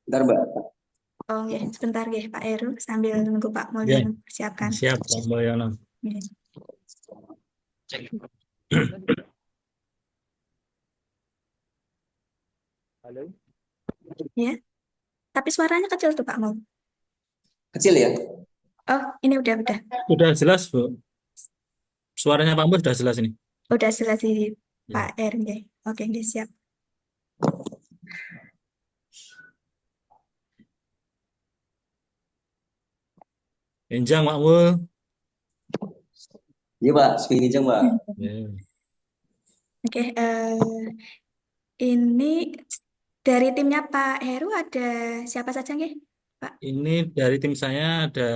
Bentar, Mbak. Oh, ya, sebentar ya, Pak Heru, sambil nunggu Pak Ya, Mulyono persiapkan. siap Pak Mulyono. Ya. Halo. Ya, tapi suaranya kecil tuh Pak Mul. Kecil ya? Oh, ini udah. Sudah jelas, Bu. Suaranya Pak Mul sudah jelas ini. Udah selesai Pak Ya. Heru ya. Oke, oke, siap. Enjang Pak Mul. Iya, Mbak. Speaking aja, Mbak. Ya. Oke, ini dari timnya Pak Heru ada siapa saja nggih, Pak? Ini dari tim saya ada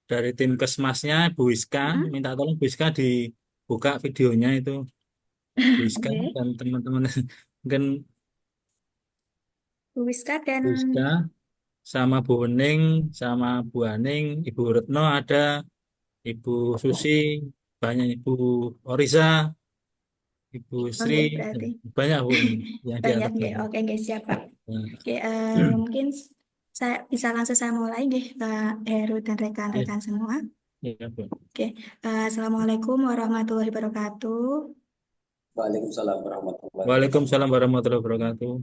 dari tim Kesmasnya Bu Wiska. Mm-mm. Minta tolong Bu Wiska dibuka videonya itu. Bu Wiska Oke, dan teman-teman mungkin Bu Wiska dan Bu Wiska sama Bu Wening sama Bu Aning, Ibu Retno ada, Ibu Susi, banyak Ibu Oriza, Ibu oh Sri, nggih, berarti banyak Bu ini yang di banyak atas nggih. sana. Oke, nggih, siap Pak. Nah, Oke, mungkin saya bisa langsung saya mulai nggih, Pak Heru dan ya, rekan-rekan semua. ya, Bu. Oke, Assalamualaikum warahmatullahi wabarakatuh. Waalaikumsalam warahmatullahi wabarakatuh. Waalaikumsalam warahmatullahi wabarakatuh.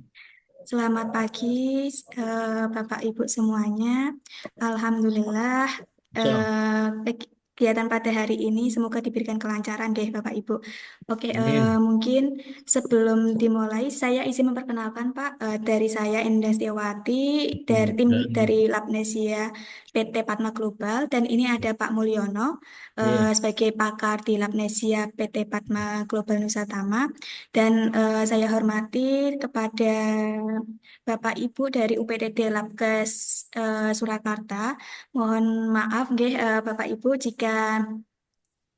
Selamat pagi, Bapak Ibu semuanya. Alhamdulillah, Insya kegiatan pada hari ini semoga diberikan kelancaran deh, Bapak Ibu. Oke, Amin. mungkin sebelum dimulai, saya izin memperkenalkan Pak, dari saya Indah Setiawati, dari tim dari Labnesia PT Padma Global, dan ini ada Pak Mulyono, Iya. sebagai pakar di Labnesia PT Padma Global Nusatama. Dan saya hormati kepada Bapak Ibu dari UPTD Labkes Surakarta. Mohon maaf nggih, Bapak Ibu jika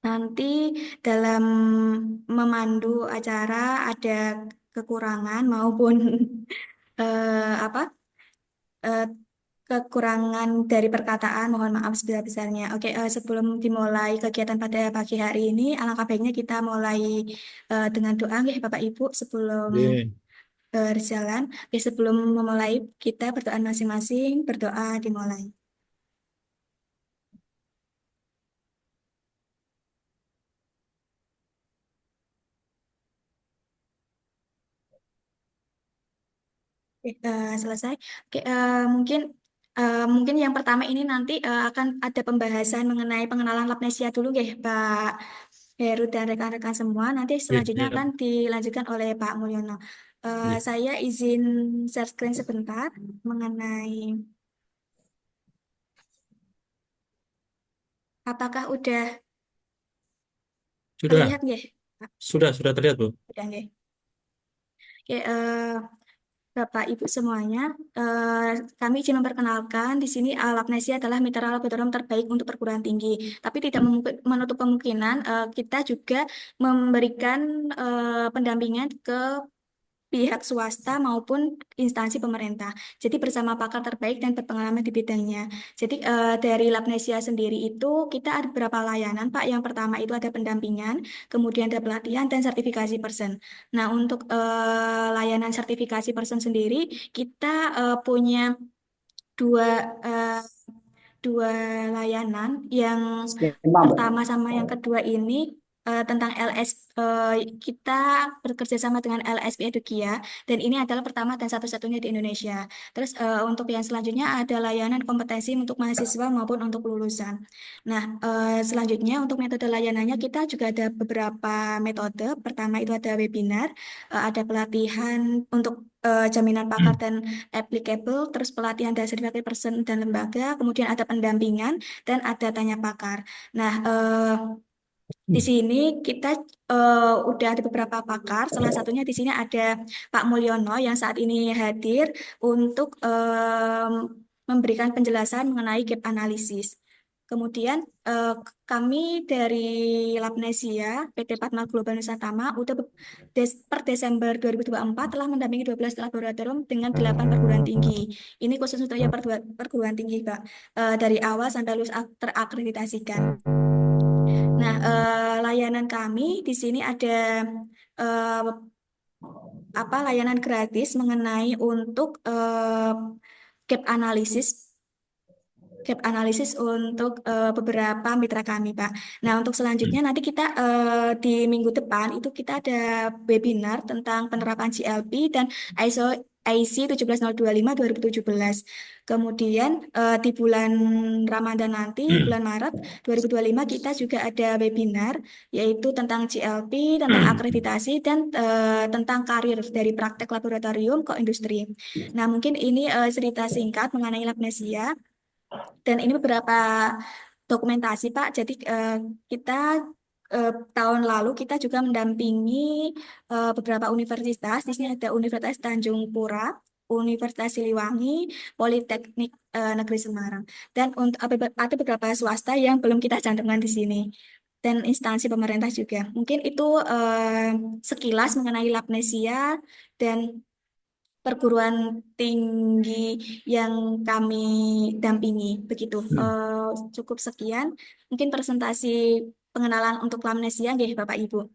nanti dalam memandu acara ada kekurangan maupun apa eh, kekurangan dari perkataan, mohon maaf sebesar-besarnya. Oke, sebelum dimulai kegiatan pada pagi hari ini, alangkah baiknya kita mulai dengan doa nggih Bapak Ibu sebelum Iya. berjalan. Oke, sebelum memulai kita berdoa masing-masing, berdoa dimulai. Oke, selesai. Oke, mungkin yang pertama ini nanti akan ada pembahasan mengenai pengenalan Labnesia dulu ya, Pak Heru dan rekan-rekan semua. Nanti Iya, selanjutnya siap. akan dilanjutkan oleh Pak Mulyono. Iya. Saya izin share screen sebentar mengenai apakah udah Sudah, terlihat nggih, Pak? sudah terlihat, Bu. Udah nggih. Oke, Bapak Ibu semuanya, eh, kami izin memperkenalkan di sini Labnesia adalah mitra laboratorium terbaik untuk perguruan tinggi. Tapi tidak menutup kemungkinan kita juga memberikan pendampingan ke pihak swasta maupun instansi pemerintah. Jadi bersama pakar terbaik dan berpengalaman di bidangnya. Jadi dari Labnesia sendiri itu kita ada beberapa layanan, Pak. Yang pertama itu ada pendampingan, kemudian ada pelatihan dan sertifikasi person. Nah, untuk layanan sertifikasi person sendiri, kita punya dua eh, dua layanan. Yang Skema, Mbak. pertama sama yang kedua ini tentang LS, kita bekerja sama dengan LSP Edukia, dan ini adalah pertama dan satu-satunya di Indonesia. Terus untuk yang selanjutnya ada layanan kompetensi untuk mahasiswa maupun untuk lulusan. Nah, selanjutnya untuk metode layanannya kita juga ada beberapa metode. Pertama itu ada webinar, ada pelatihan untuk jaminan pakar dan applicable, terus pelatihan dan sertifikat person dan lembaga, kemudian ada pendampingan, dan ada tanya pakar. Nah, di sini kita udah ada beberapa pakar, salah satunya di sini ada Pak Mulyono yang saat ini hadir untuk memberikan penjelasan mengenai gap analisis. Kemudian kami dari Labnesia PT Padma Global Nusatama udah per Desember 2024 telah mendampingi 12 laboratorium dengan 8 perguruan tinggi. Ini khusus untuk yang perguruan tinggi, Pak. Dari awal sampai lulus terakreditasikan. Nah, layanan kami di sini ada apa layanan gratis mengenai untuk gap analisis untuk beberapa mitra kami, Pak. Nah, untuk selanjutnya nanti kita di minggu depan itu kita ada webinar tentang penerapan GLP dan ISO IC 17025 2017. Kemudian di bulan Ramadan nanti, bulan Maret 2025 kita juga ada webinar yaitu tentang GLP, tentang akreditasi dan tentang karir dari praktek laboratorium ke industri. Nah, mungkin ini cerita singkat mengenai Labnesia. Dan ini beberapa dokumentasi, Pak. Jadi kita tahun lalu kita juga mendampingi beberapa universitas. Di sini ada Universitas Tanjung Pura, Universitas Siliwangi, Politeknik Negeri Semarang. Dan untuk ada beberapa swasta yang belum kita cantumkan di sini. Dan instansi pemerintah juga. Mungkin itu sekilas mengenai Labnesia dan perguruan tinggi yang kami dampingi. Begitu. Cukup sekian. Mungkin presentasi pengenalan untuk Lamnesia, nggih, Bapak Ibu.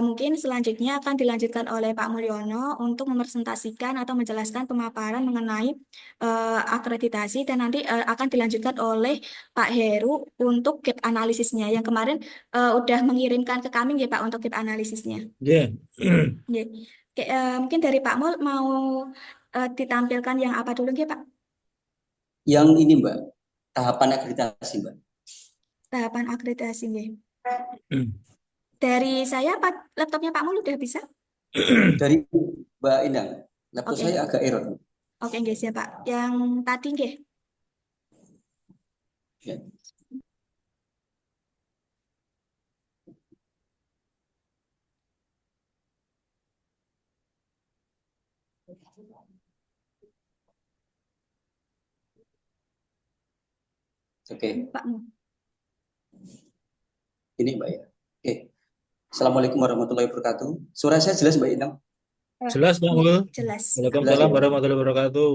Mungkin selanjutnya akan dilanjutkan oleh Pak Mulyono untuk mepresentasikan atau menjelaskan pemaparan mengenai akreditasi dan nanti akan dilanjutkan oleh Pak Heru untuk gap analisisnya yang kemarin udah mengirimkan ke kami ya Pak untuk gap analisisnya. Ya. Ya. Oke, mungkin dari Pak Mul mau ditampilkan yang apa dulu ya Pak? Yang ini Mbak, tahapan akreditasi Mbak. Tahapan akreditasi ya. Dari saya laptopnya Pak Mul udah bisa? Dari Mbak Inang, laptop Oke. saya agak error. Oke, guys ya Pak. Yang tadi nggih. Ya. Oke, Pak Mul. ini Mbak ya. Oke. Assalamualaikum warahmatullahi wabarakatuh. Suara saya jelas Mbak Inang? Jelas, Pak Mul. Jelas. Jelas Waalaikumsalam ya. warahmatullahi wabarakatuh.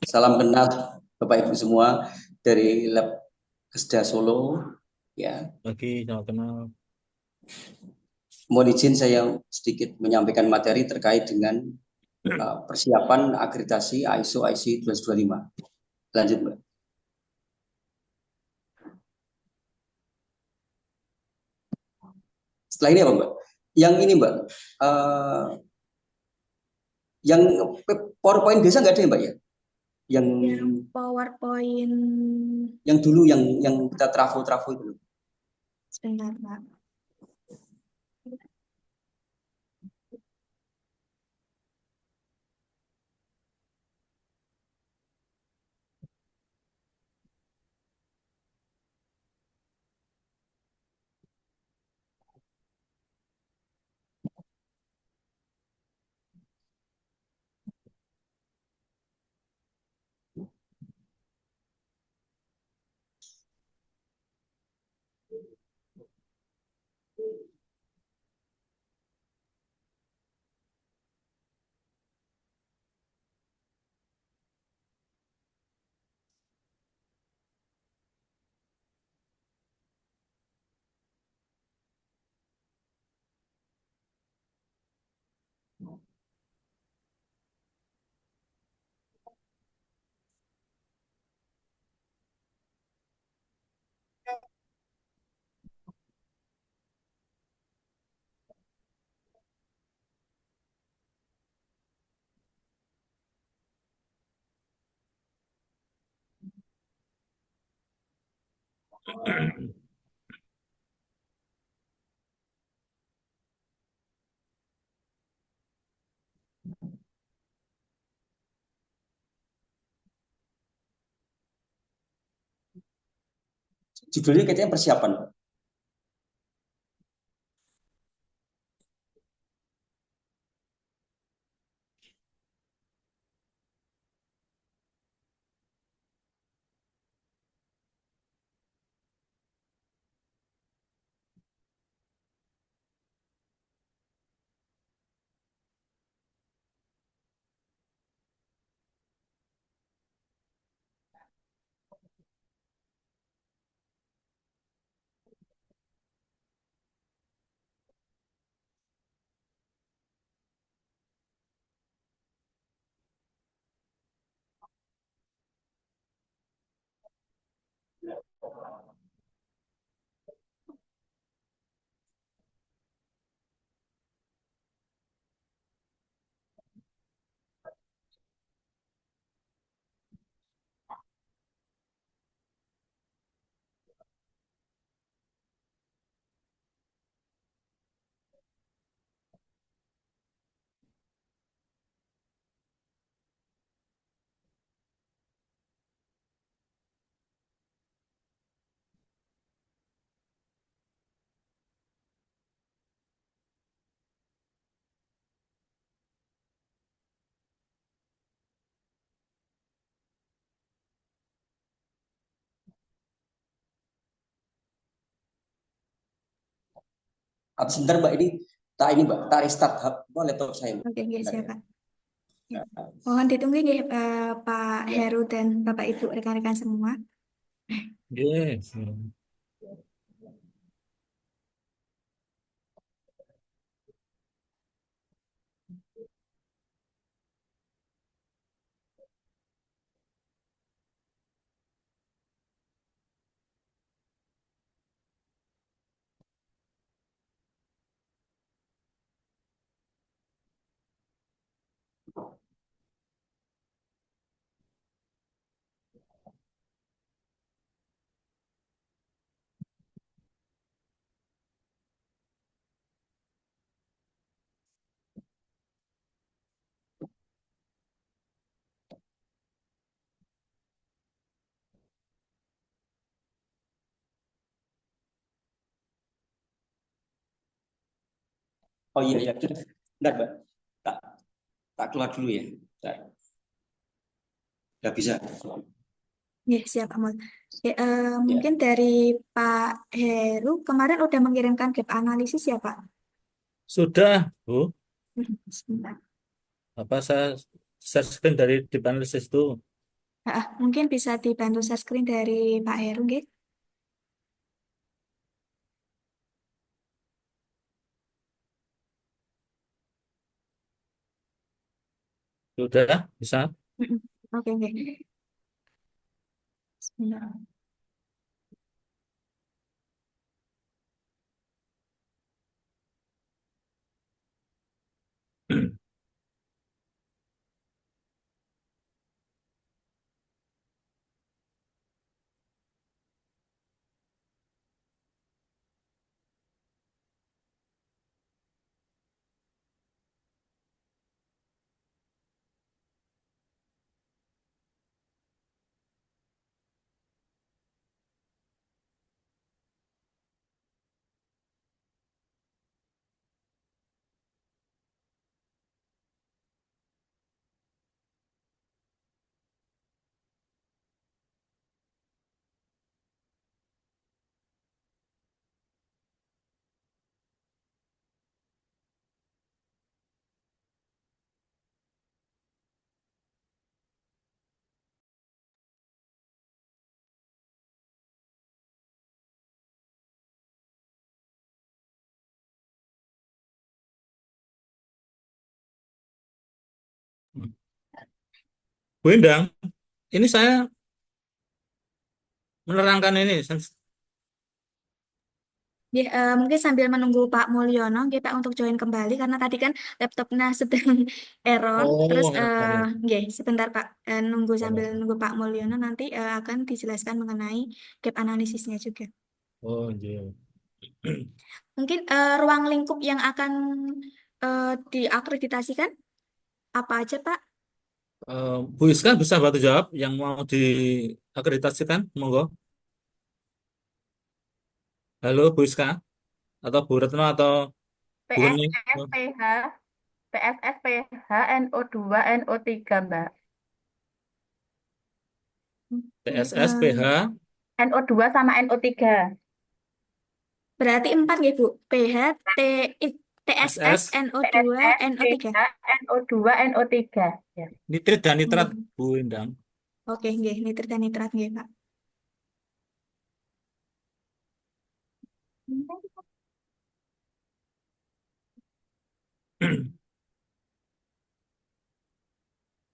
Salam kenal Bapak Ibu semua dari Lab Kesda Solo. Ya, Lagi sama kenal. mohon izin saya sedikit menyampaikan materi terkait dengan persiapan akreditasi ISO IC 1225. Lanjut Mbak. Setelah ini apa Mbak? Yang ini Mbak, yang PowerPoint biasa nggak ada ya Mbak ya? Yang PowerPoint yang dulu yang kita trafo itu. sebentar Pak. Judulnya kayaknya persiapan. Atau sebentar Mbak, Mbak, tak restart laptop saya. Mbak. Oke, Bentar siap ya. Pak. Ya. Mohon ditunggu ya Pak Heru dan Bapak Ibu rekan-rekan semua. Yes. Oh iya, iya. Bentar Mbak, tak, tak keluar dulu ya. Bentar. Udah bisa. Ya, siap Pak Mul. Ya, Ya. mungkin dari Pak Heru kemarin udah mengirimkan gap analisis ya Pak? Sudah, Bu. Sebentar. Apa saya share screen dari di analisis itu? Mungkin bisa dibantu share screen dari Pak Heru, nggih? Sudah, bisa. Mm-mm. Oke, nggih. Sebentar. Bu Endang, ini saya menerangkan ini. Ya, mungkin sambil menunggu Pak Mulyono, kita untuk join kembali karena tadi kan laptopnya sedang error. Terus, Oh, ya. nggih, sebentar Pak, nunggu sambil Ya. nunggu Pak Mulyono nanti akan dijelaskan mengenai gap analisisnya juga. Oh, iya. Mungkin ruang lingkup yang akan diakreditasikan apa aja Pak? Bu Iska bisa bantu jawab yang mau diakreditasikan, monggo. Halo Bu Iska atau Bu Retno atau Bu Hening. PSSPH, PSSPH, NO2, NO3, Mbak. Oke, TSS, PH, NO2 sama NO3. berarti 4 ya Bu. PH, T, TSS, SS, NO2, PSS, NO3. PH, NO2, NO3. Ya. nitrit dan nitrat, Nggih. Bu Endang. Oke, nggih, nitrit dan nitrat nggih, Pak.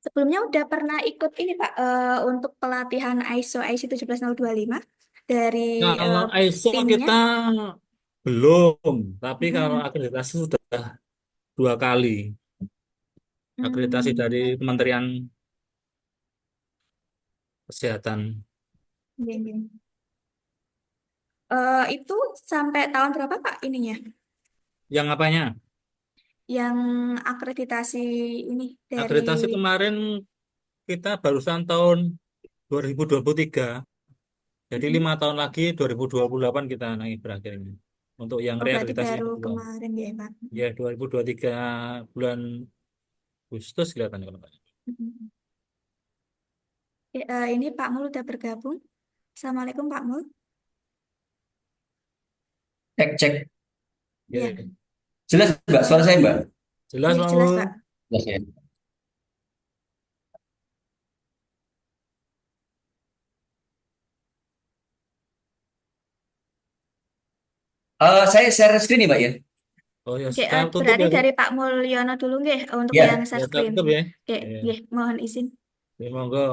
Sebelumnya udah pernah ikut ini Pak untuk pelatihan ISO IC 17025 dari Kalau eh, ISO timnya. kita belum, tapi kalau Mm-mm. akreditasi sudah 2 kali. Akreditasi dari Hmm. Kementerian Kesehatan. Nggih, nggih. Itu sampai tahun berapa Pak ininya? Yang apanya? Yang akreditasi ini dari Akreditasi kemarin kita barusan tahun 2023. Jadi Mm-mm. 5 tahun lagi 2028 kita naik berakhir ini. Untuk yang Oh, berarti reakreditasi baru yang kedua. kemarin ya Pak. Ya 2023 bulan Agustus kelihatan kalau nggak salah. Mm-mm. Ini Pak Mul udah bergabung. Assalamualaikum Pak Mul. Cek, cek. Iya, Oke. Jelas Mbak, suara saya Mbak? Jelas, iya Pak jelas, Mul. Pak. Jelas ya. Saya share screen nih Mbak ya. Oh ya, Oke, sekarang tutup berarti ya, Bu. dari Pak Mulyono dulu nggih untuk yang Ya, Ya, share tak screen. tutup ya. Oke, Ya, nggih, mohon izin. ya, monggo.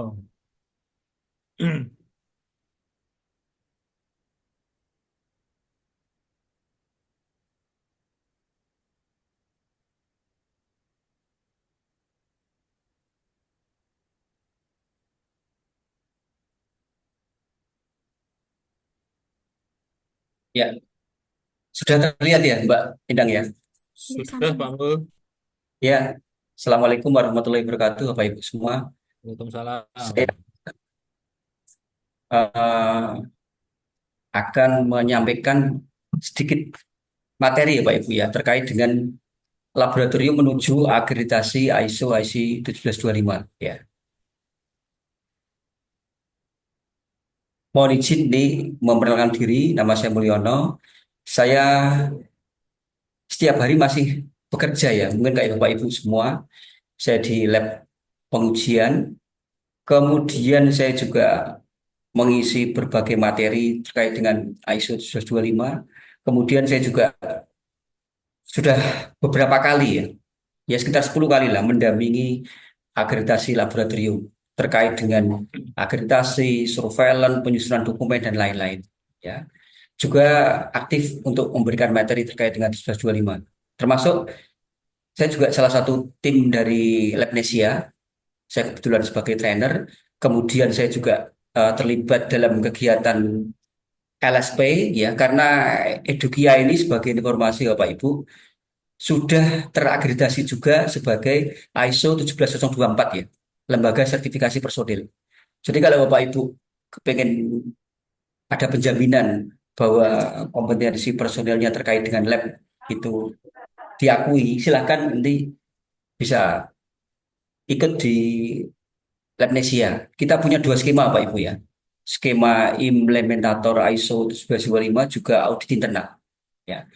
ya. Sudah terlihat ya Mbak Endang ya. Ya, Sudah, sampun. Pak Mul. Ya, Assalamualaikum warahmatullahi wabarakatuh Bapak Ibu semua. Waalaikumsalam. Saya eh, akan menyampaikan sedikit materi ya Pak Ibu ya terkait dengan laboratorium menuju akreditasi ISO IC 1725 ya. Mohon izin nih memperkenalkan diri, nama saya Mulyono. Saya setiap hari masih bekerja ya, mungkin kayak Bapak Ibu semua. Saya di lab pengujian, kemudian saya juga mengisi berbagai materi terkait dengan ISO 1725. Kemudian saya juga sudah beberapa kali ya sekitar 10 kali lah mendampingi akreditasi laboratorium terkait dengan akreditasi, surveillance, penyusunan dokumen dan lain-lain. Ya, juga aktif untuk memberikan materi terkait dengan 1125. Termasuk saya juga salah satu tim dari Labnesia. Saya kebetulan sebagai trainer. Kemudian saya juga terlibat dalam kegiatan LSP ya karena Edukia ini sebagai informasi Bapak Ibu sudah terakreditasi juga sebagai ISO 17024 ya, lembaga sertifikasi personil. Jadi kalau Bapak Ibu kepengen ada penjaminan bahwa kompetensi personilnya terkait dengan lab itu diakui, silahkan nanti bisa ikut di Labnesia. Kita punya dua skema Pak Ibu ya. Skema implementator ISO 1125 juga audit internal. Ya.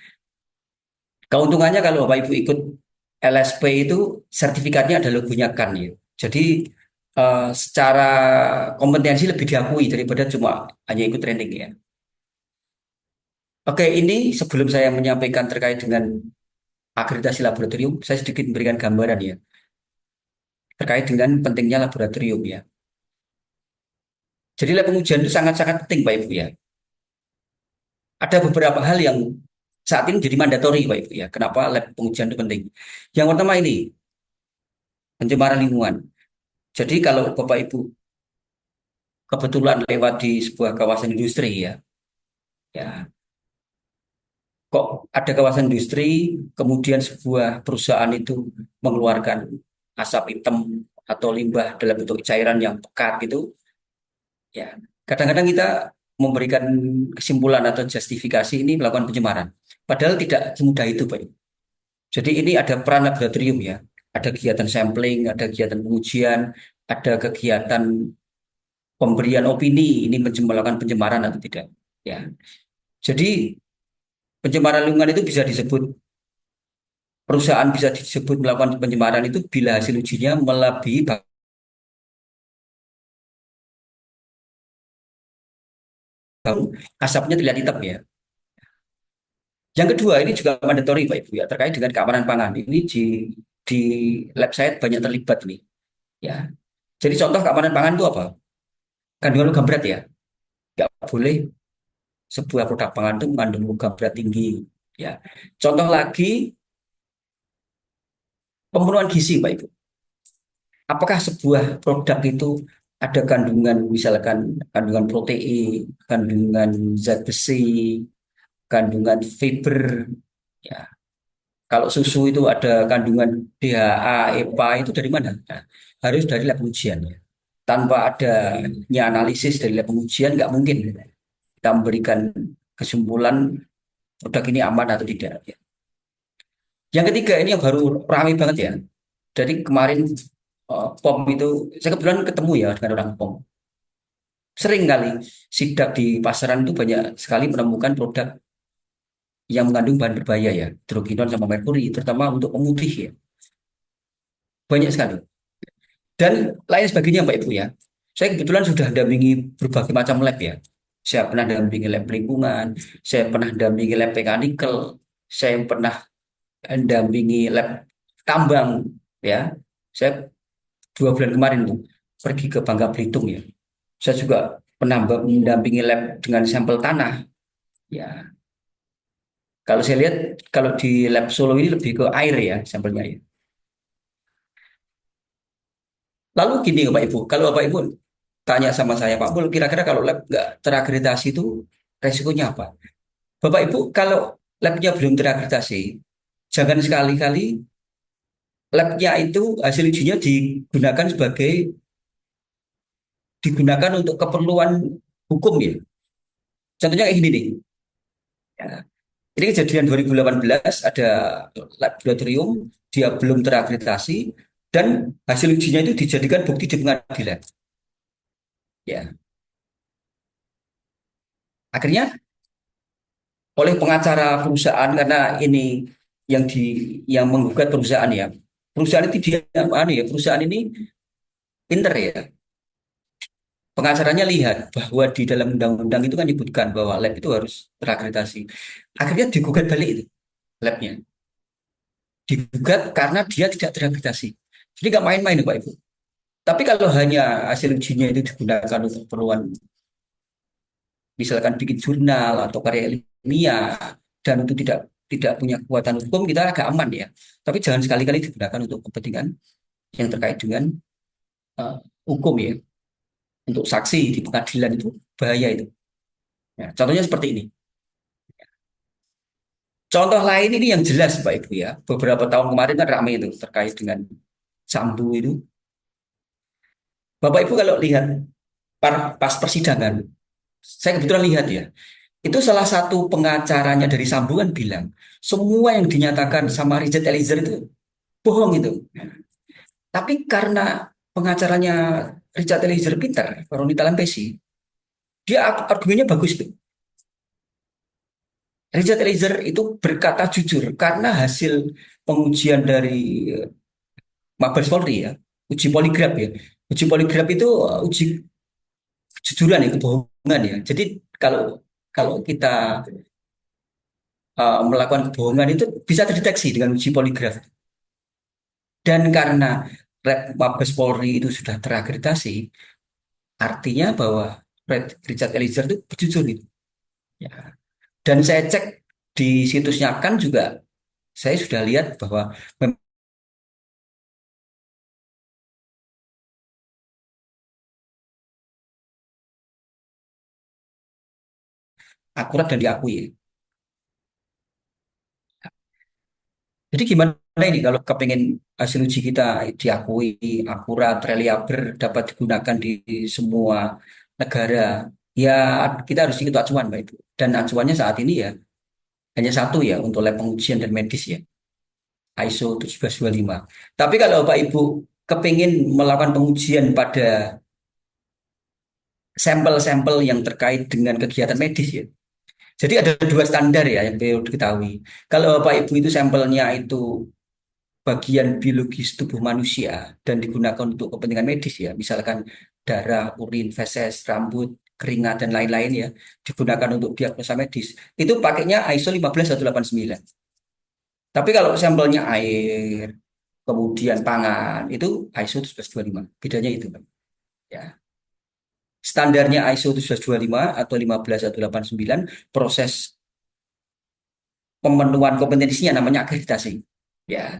Keuntungannya kalau Bapak Ibu ikut LSP itu sertifikatnya ada logonya kan ya. Jadi secara kompetensi lebih diakui daripada cuma hanya ikut training ya. Oke, ini sebelum saya menyampaikan terkait dengan akreditasi laboratorium, saya sedikit memberikan gambaran ya terkait dengan pentingnya laboratorium ya. Jadi lab pengujian itu sangat-sangat penting Pak Ibu ya. Ada beberapa hal yang saat ini jadi mandatori Pak Ibu ya. Kenapa lab pengujian itu penting? Yang pertama ini pencemaran lingkungan. Jadi kalau Bapak Ibu kebetulan lewat di sebuah kawasan industri ya, ya kok ada kawasan industri, kemudian sebuah perusahaan itu mengeluarkan asap hitam atau limbah dalam bentuk cairan yang pekat gitu, ya kadang-kadang kita memberikan kesimpulan atau justifikasi ini melakukan pencemaran. Padahal tidak semudah itu, Pak. Jadi ini ada peran laboratorium ya, ada kegiatan sampling, ada kegiatan pengujian, ada kegiatan pemberian opini ini melakukan pencemaran atau tidak. Ya, jadi pencemaran lingkungan itu bisa disebut perusahaan bisa disebut melakukan pencemaran itu bila hasil ujinya melebihi bau asapnya terlihat hitam ya. Yang kedua ini juga mandatory Pak Ibu ya terkait dengan keamanan pangan. Ini di lab saya banyak terlibat nih ya. Jadi contoh keamanan pangan itu apa? Kandungan logam berat ya. Nggak boleh sebuah produk pangan itu mengandung logam berat tinggi ya. Contoh lagi pemenuhan gizi Pak Ibu. Apakah sebuah produk itu ada kandungan misalkan kandungan protein, kandungan zat besi, kandungan fiber, ya. Kalau susu itu ada kandungan DHA, EPA itu dari mana? Nah, harus dari lab pengujian ya. Tanpa adanya analisis dari lab pengujian nggak mungkin kita memberikan kesimpulan produk ini aman atau tidak. Ya. Yang ketiga ini yang baru ramai banget ya. Dari kemarin POM itu saya kebetulan ketemu ya dengan orang POM. Sering kali sidak di pasaran itu banyak sekali menemukan produk yang mengandung bahan berbahaya ya, hidrokinon sama merkuri, terutama untuk pemutih ya. Banyak sekali. Dan lain sebagainya Pak Ibu ya. Saya kebetulan sudah dampingi berbagai macam lab ya. Saya pernah dampingi lab lingkungan, saya pernah dampingi lab mechanical, saya pernah dampingi lab tambang ya. Saya 2 bulan kemarin tuh pergi ke Bangka Belitung ya. Saya juga pernah mendampingi lab dengan sampel tanah ya. Kalau saya lihat kalau di lab Solo ini lebih ke air ya sampelnya ya. Lalu gini Bapak Ibu, kalau Bapak Ibu tanya sama saya, Pak Bul, kira-kira kalau lab nggak terakreditasi itu resikonya apa? Bapak Ibu, kalau labnya belum terakreditasi, jangan sekali-kali labnya itu hasil ujinya digunakan untuk keperluan hukum ya. Contohnya kayak gini nih. Ya. Ini kejadian 2018 ada laboratorium dia belum terakreditasi dan hasil ujinya itu dijadikan bukti di pengadilan. Ya, akhirnya oleh pengacara perusahaan karena ini yang di yang menggugat perusahaan ya. Perusahaan itu dia perusahaan ini pinter ya. Pengacaranya lihat bahwa di dalam undang-undang itu kan disebutkan bahwa lab itu harus terakreditasi. Akhirnya digugat balik itu labnya. Digugat karena dia tidak terakreditasi. Jadi nggak main-main Pak Ibu. Tapi kalau hanya hasil ujinya itu digunakan untuk keperluan misalkan bikin jurnal atau karya ilmiah dan itu tidak punya kekuatan hukum kita agak aman ya. Tapi jangan sekali-kali digunakan untuk kepentingan yang terkait dengan uh, hukum ya. Untuk saksi di pengadilan itu bahaya itu. Ya, contohnya seperti ini. Contoh lain ini yang jelas Pak Ibu ya. Beberapa tahun kemarin kan ramai itu terkait dengan Sambo itu. Bapak Ibu kalau lihat pas persidangan, saya kebetulan lihat ya, itu salah satu pengacaranya dari Sambo kan bilang, semua yang dinyatakan sama Richard Eliezer itu bohong itu. Tapi karena pengacaranya Richard Eliezer pintar, Roni Talempesi, dia argumennya bagus tuh. Richard Eliezer itu berkata jujur karena hasil pengujian dari Mabes Polri ya, uji poligraf ya. Uji poligraf itu uji kejujuran ya, kebohongan ya. Jadi kalau kalau kita melakukan kebohongan itu bisa terdeteksi dengan uji poligraf. Dan karena Mabes Polri itu sudah terakreditasi, artinya bahwa Richard Eliezer itu jujur gitu. Ya. Dan saya cek di situsnya kan juga saya sudah lihat bahwa akurat dan diakui. Jadi gimana ini kalau kepengen hasil uji kita diakui akurat, reliabel, dapat digunakan di semua negara, ya kita harus ikut acuan Pak Ibu. Dan acuannya saat ini ya hanya satu ya untuk lab pengujian dan medis ya, ISO 1725. Tapi kalau Pak Ibu kepingin melakukan pengujian pada sampel-sampel yang terkait dengan kegiatan medis ya. Jadi ada 2 standar ya yang perlu diketahui. Kalau Bapak Ibu itu sampelnya itu bagian biologis tubuh manusia dan digunakan untuk kepentingan medis ya, misalkan darah, urin, feses, rambut, keringat dan lain-lain ya, digunakan untuk diagnosa medis. Itu pakainya ISO 15189. Tapi kalau sampelnya air, kemudian pangan, itu ISO 1125. Bedanya itu, Pak. Ya. Standarnya ISO 1125 atau 15189, proses pemenuhan kompetensinya namanya akreditasi. Ya.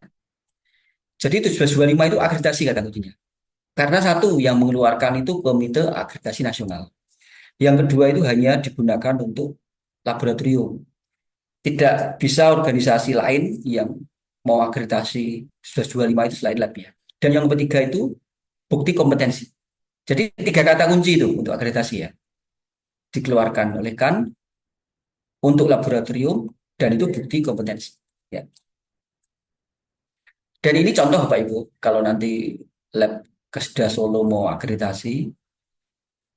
Jadi 1725 itu akreditasi kata kuncinya. Karena satu yang mengeluarkan itu Komite Akreditasi Nasional. Yang kedua itu hanya digunakan untuk laboratorium. Tidak bisa organisasi lain yang mau akreditasi 1125 itu selain lab ya. Dan yang ketiga itu bukti kompetensi. Jadi 3 kata kunci itu untuk akreditasi ya. Dikeluarkan oleh KAN untuk laboratorium dan itu bukti kompetensi. Ya. Dan ini contoh Bapak Ibu, kalau nanti lab Kesda Solo mau akreditasi,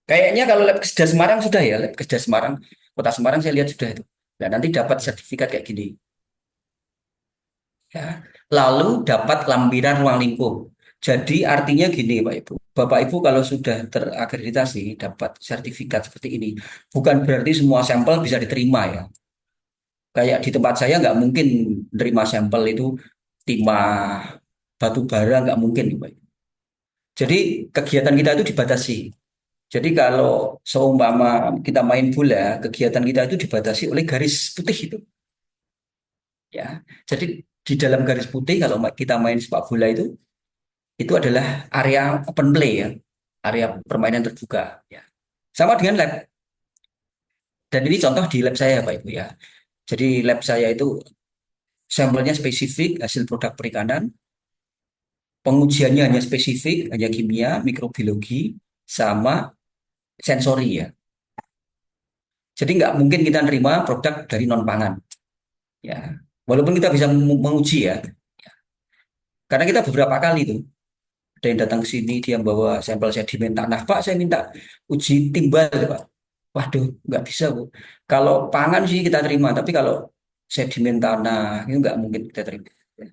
kayaknya kalau lab Kesda Semarang sudah ya, lab Kesda Semarang, Kota Semarang saya lihat sudah itu. Nah, nanti dapat sertifikat kayak gini. Ya. Lalu dapat lampiran ruang lingkup. Jadi artinya gini, Pak Ibu. Bapak Ibu kalau sudah terakreditasi dapat sertifikat seperti ini, bukan berarti semua sampel bisa diterima ya. Kayak di tempat saya nggak mungkin nerima sampel itu timah, batu bara nggak mungkin, Pak Ibu. Jadi kegiatan kita itu dibatasi. Jadi kalau seumpama kita main bola, kegiatan kita itu dibatasi oleh garis putih ya. Jadi di dalam garis putih kalau kita main sepak bola itu adalah area open play ya, area permainan terbuka ya. Sama dengan lab. Dan ini contoh di lab saya Pak Ibu ya. Jadi lab saya itu sampelnya spesifik hasil produk perikanan, pengujiannya hanya spesifik, hanya kimia, mikrobiologi, sama sensori ya. Jadi nggak mungkin kita nerima produk dari non pangan ya. Walaupun kita bisa menguji ya, karena kita beberapa kali tuh ada yang datang ke sini dia bawa sampel sedimen tanah Pak saya minta uji timbal ya, Pak. Waduh nggak bisa Bu. Kalau pangan sih kita terima tapi kalau sedimen tanah itu nggak mungkin kita terima ya.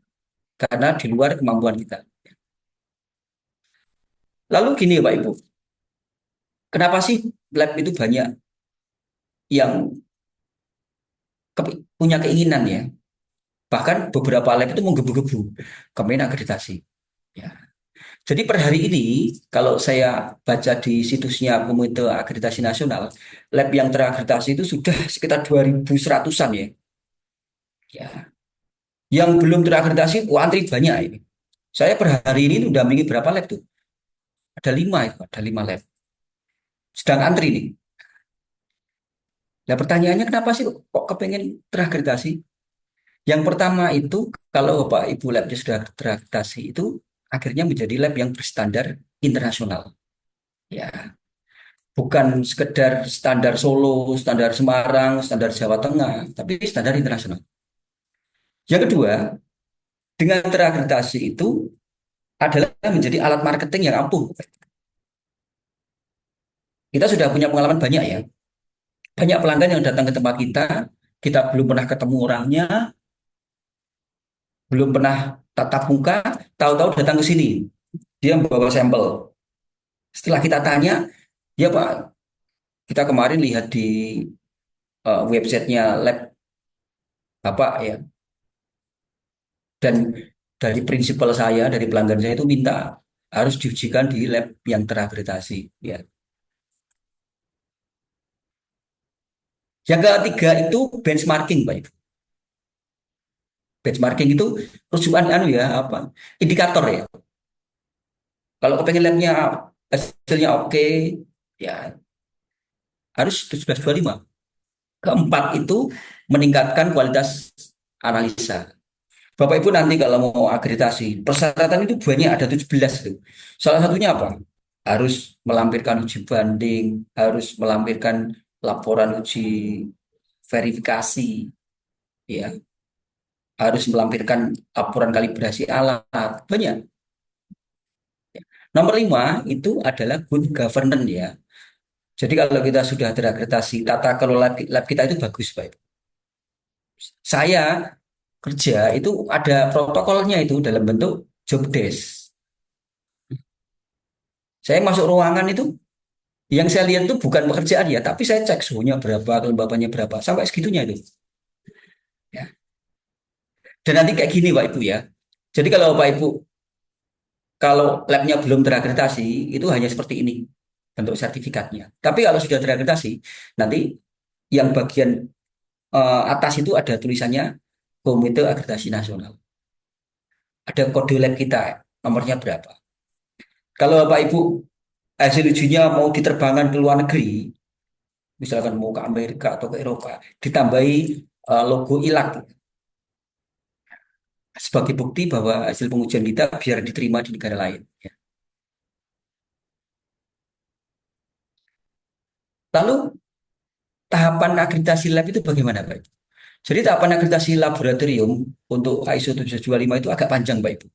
Karena di luar kemampuan kita. Lalu gini Pak Ibu, kenapa sih lab itu banyak yang punya keinginan ya, bahkan beberapa lab itu menggebu-gebu kemudian akreditasi ya. Jadi per hari ini, kalau saya baca di situsnya Komite Akreditasi Nasional, lab yang terakreditasi itu sudah sekitar 2.100-an ya. Ya. Yang belum terakreditasi, antri banyak ini. Saya per hari ini udah dampingi berapa lab tuh? Ada 5 itu, ada 5 lab. Sedang antri nih. Nah pertanyaannya kenapa sih kok kepengen terakreditasi? Yang pertama itu, kalau Bapak Ibu labnya sudah terakreditasi itu, akhirnya menjadi lab yang berstandar internasional. Ya, bukan sekedar standar Solo, standar Semarang, standar Jawa Tengah, tapi standar internasional. Yang kedua, dengan terakreditasi itu adalah menjadi alat marketing yang ampuh. Kita sudah punya pengalaman banyak ya. Banyak pelanggan yang datang ke tempat kita belum pernah ketemu orangnya, belum pernah tatap muka, tahu-tahu datang ke sini. Dia membawa sampel. Setelah kita tanya, ya Pak, kita kemarin lihat di websitenya lab Bapak ya, dan dari prinsipal saya, dari pelanggan saya itu minta harus diujikan di lab yang terakreditasi. Ya. Yang ketiga itu benchmarking, Pak Ibu. Benchmarking itu rujukan anu ya, apa? Indikator ya. Kalau kepengen labnya hasilnya oke, ya harus 1725. Keempat itu meningkatkan kualitas analisa. Bapak Ibu nanti kalau mau akreditasi, persyaratan itu banyak ada 17 itu. Salah satunya apa? Harus melampirkan uji banding, harus melampirkan laporan uji verifikasi, ya, harus melampirkan laporan kalibrasi alat, banyak. Nomor 5 itu adalah good governance ya. Jadi kalau kita sudah terakreditasi, tata kelola lab kita itu bagus, Pak. Saya kerja itu ada protokolnya itu dalam bentuk job desk. Saya masuk ruangan itu, yang saya lihat itu bukan pekerjaan ya, tapi saya cek suhunya berapa, kelembabannya berapa, sampai segitunya itu. Ya. Dan nanti kayak gini Pak Ibu ya. Jadi kalau Pak Ibu, kalau labnya belum terakreditasi, itu hanya seperti ini bentuk sertifikatnya. Tapi kalau sudah terakreditasi, nanti yang bagian atas itu ada tulisannya Komite Akreditasi Nasional. Ada kode lab kita, nomornya berapa. Kalau Bapak Ibu hasil ujinya mau diterbangkan ke luar negeri, misalkan mau ke Amerika atau ke Eropa, ditambahi logo ILAK sebagai bukti bahwa hasil pengujian kita biar diterima di negara lain. Ya. Lalu tahapan akreditasi lab itu bagaimana, Pak Ibu? Jadi tahapan akreditasi laboratorium untuk ISO 725 itu agak panjang, Pak Ibu.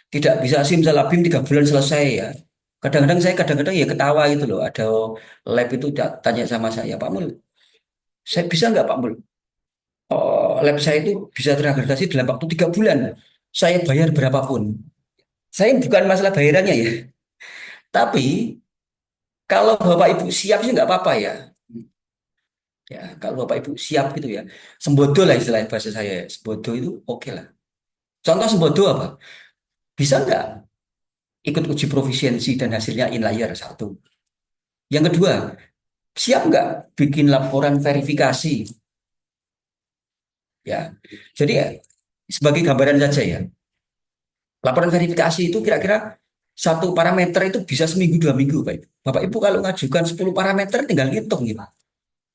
Tidak bisa simsalabim 3 bulan selesai ya. Kadang-kadang saya ya ketawa itu loh. Ada lab itu tanya sama saya, Pak Mul, saya bisa nggak Pak Mul lab saya itu bisa terakreditasi dalam waktu 3 bulan. Saya bayar berapapun. Saya bukan masalah bayarannya ya. Tapi kalau Bapak Ibu siap sih nggak apa-apa ya. Ya, kalau Bapak Ibu siap gitu ya. Sembodo lah istilah bahasa saya. Sembodo itu oke lah. Contoh sembodo apa? Bisa nggak ikut uji profisiensi dan hasilnya inlier satu. Yang kedua, siap nggak bikin laporan verifikasi? Ya, jadi sebagai gambaran saja ya. Laporan verifikasi itu kira-kira satu parameter itu bisa seminggu 2 minggu, Pak Ibu. Bapak Ibu kalau ngajukan 10 parameter tinggal ngitung gitu.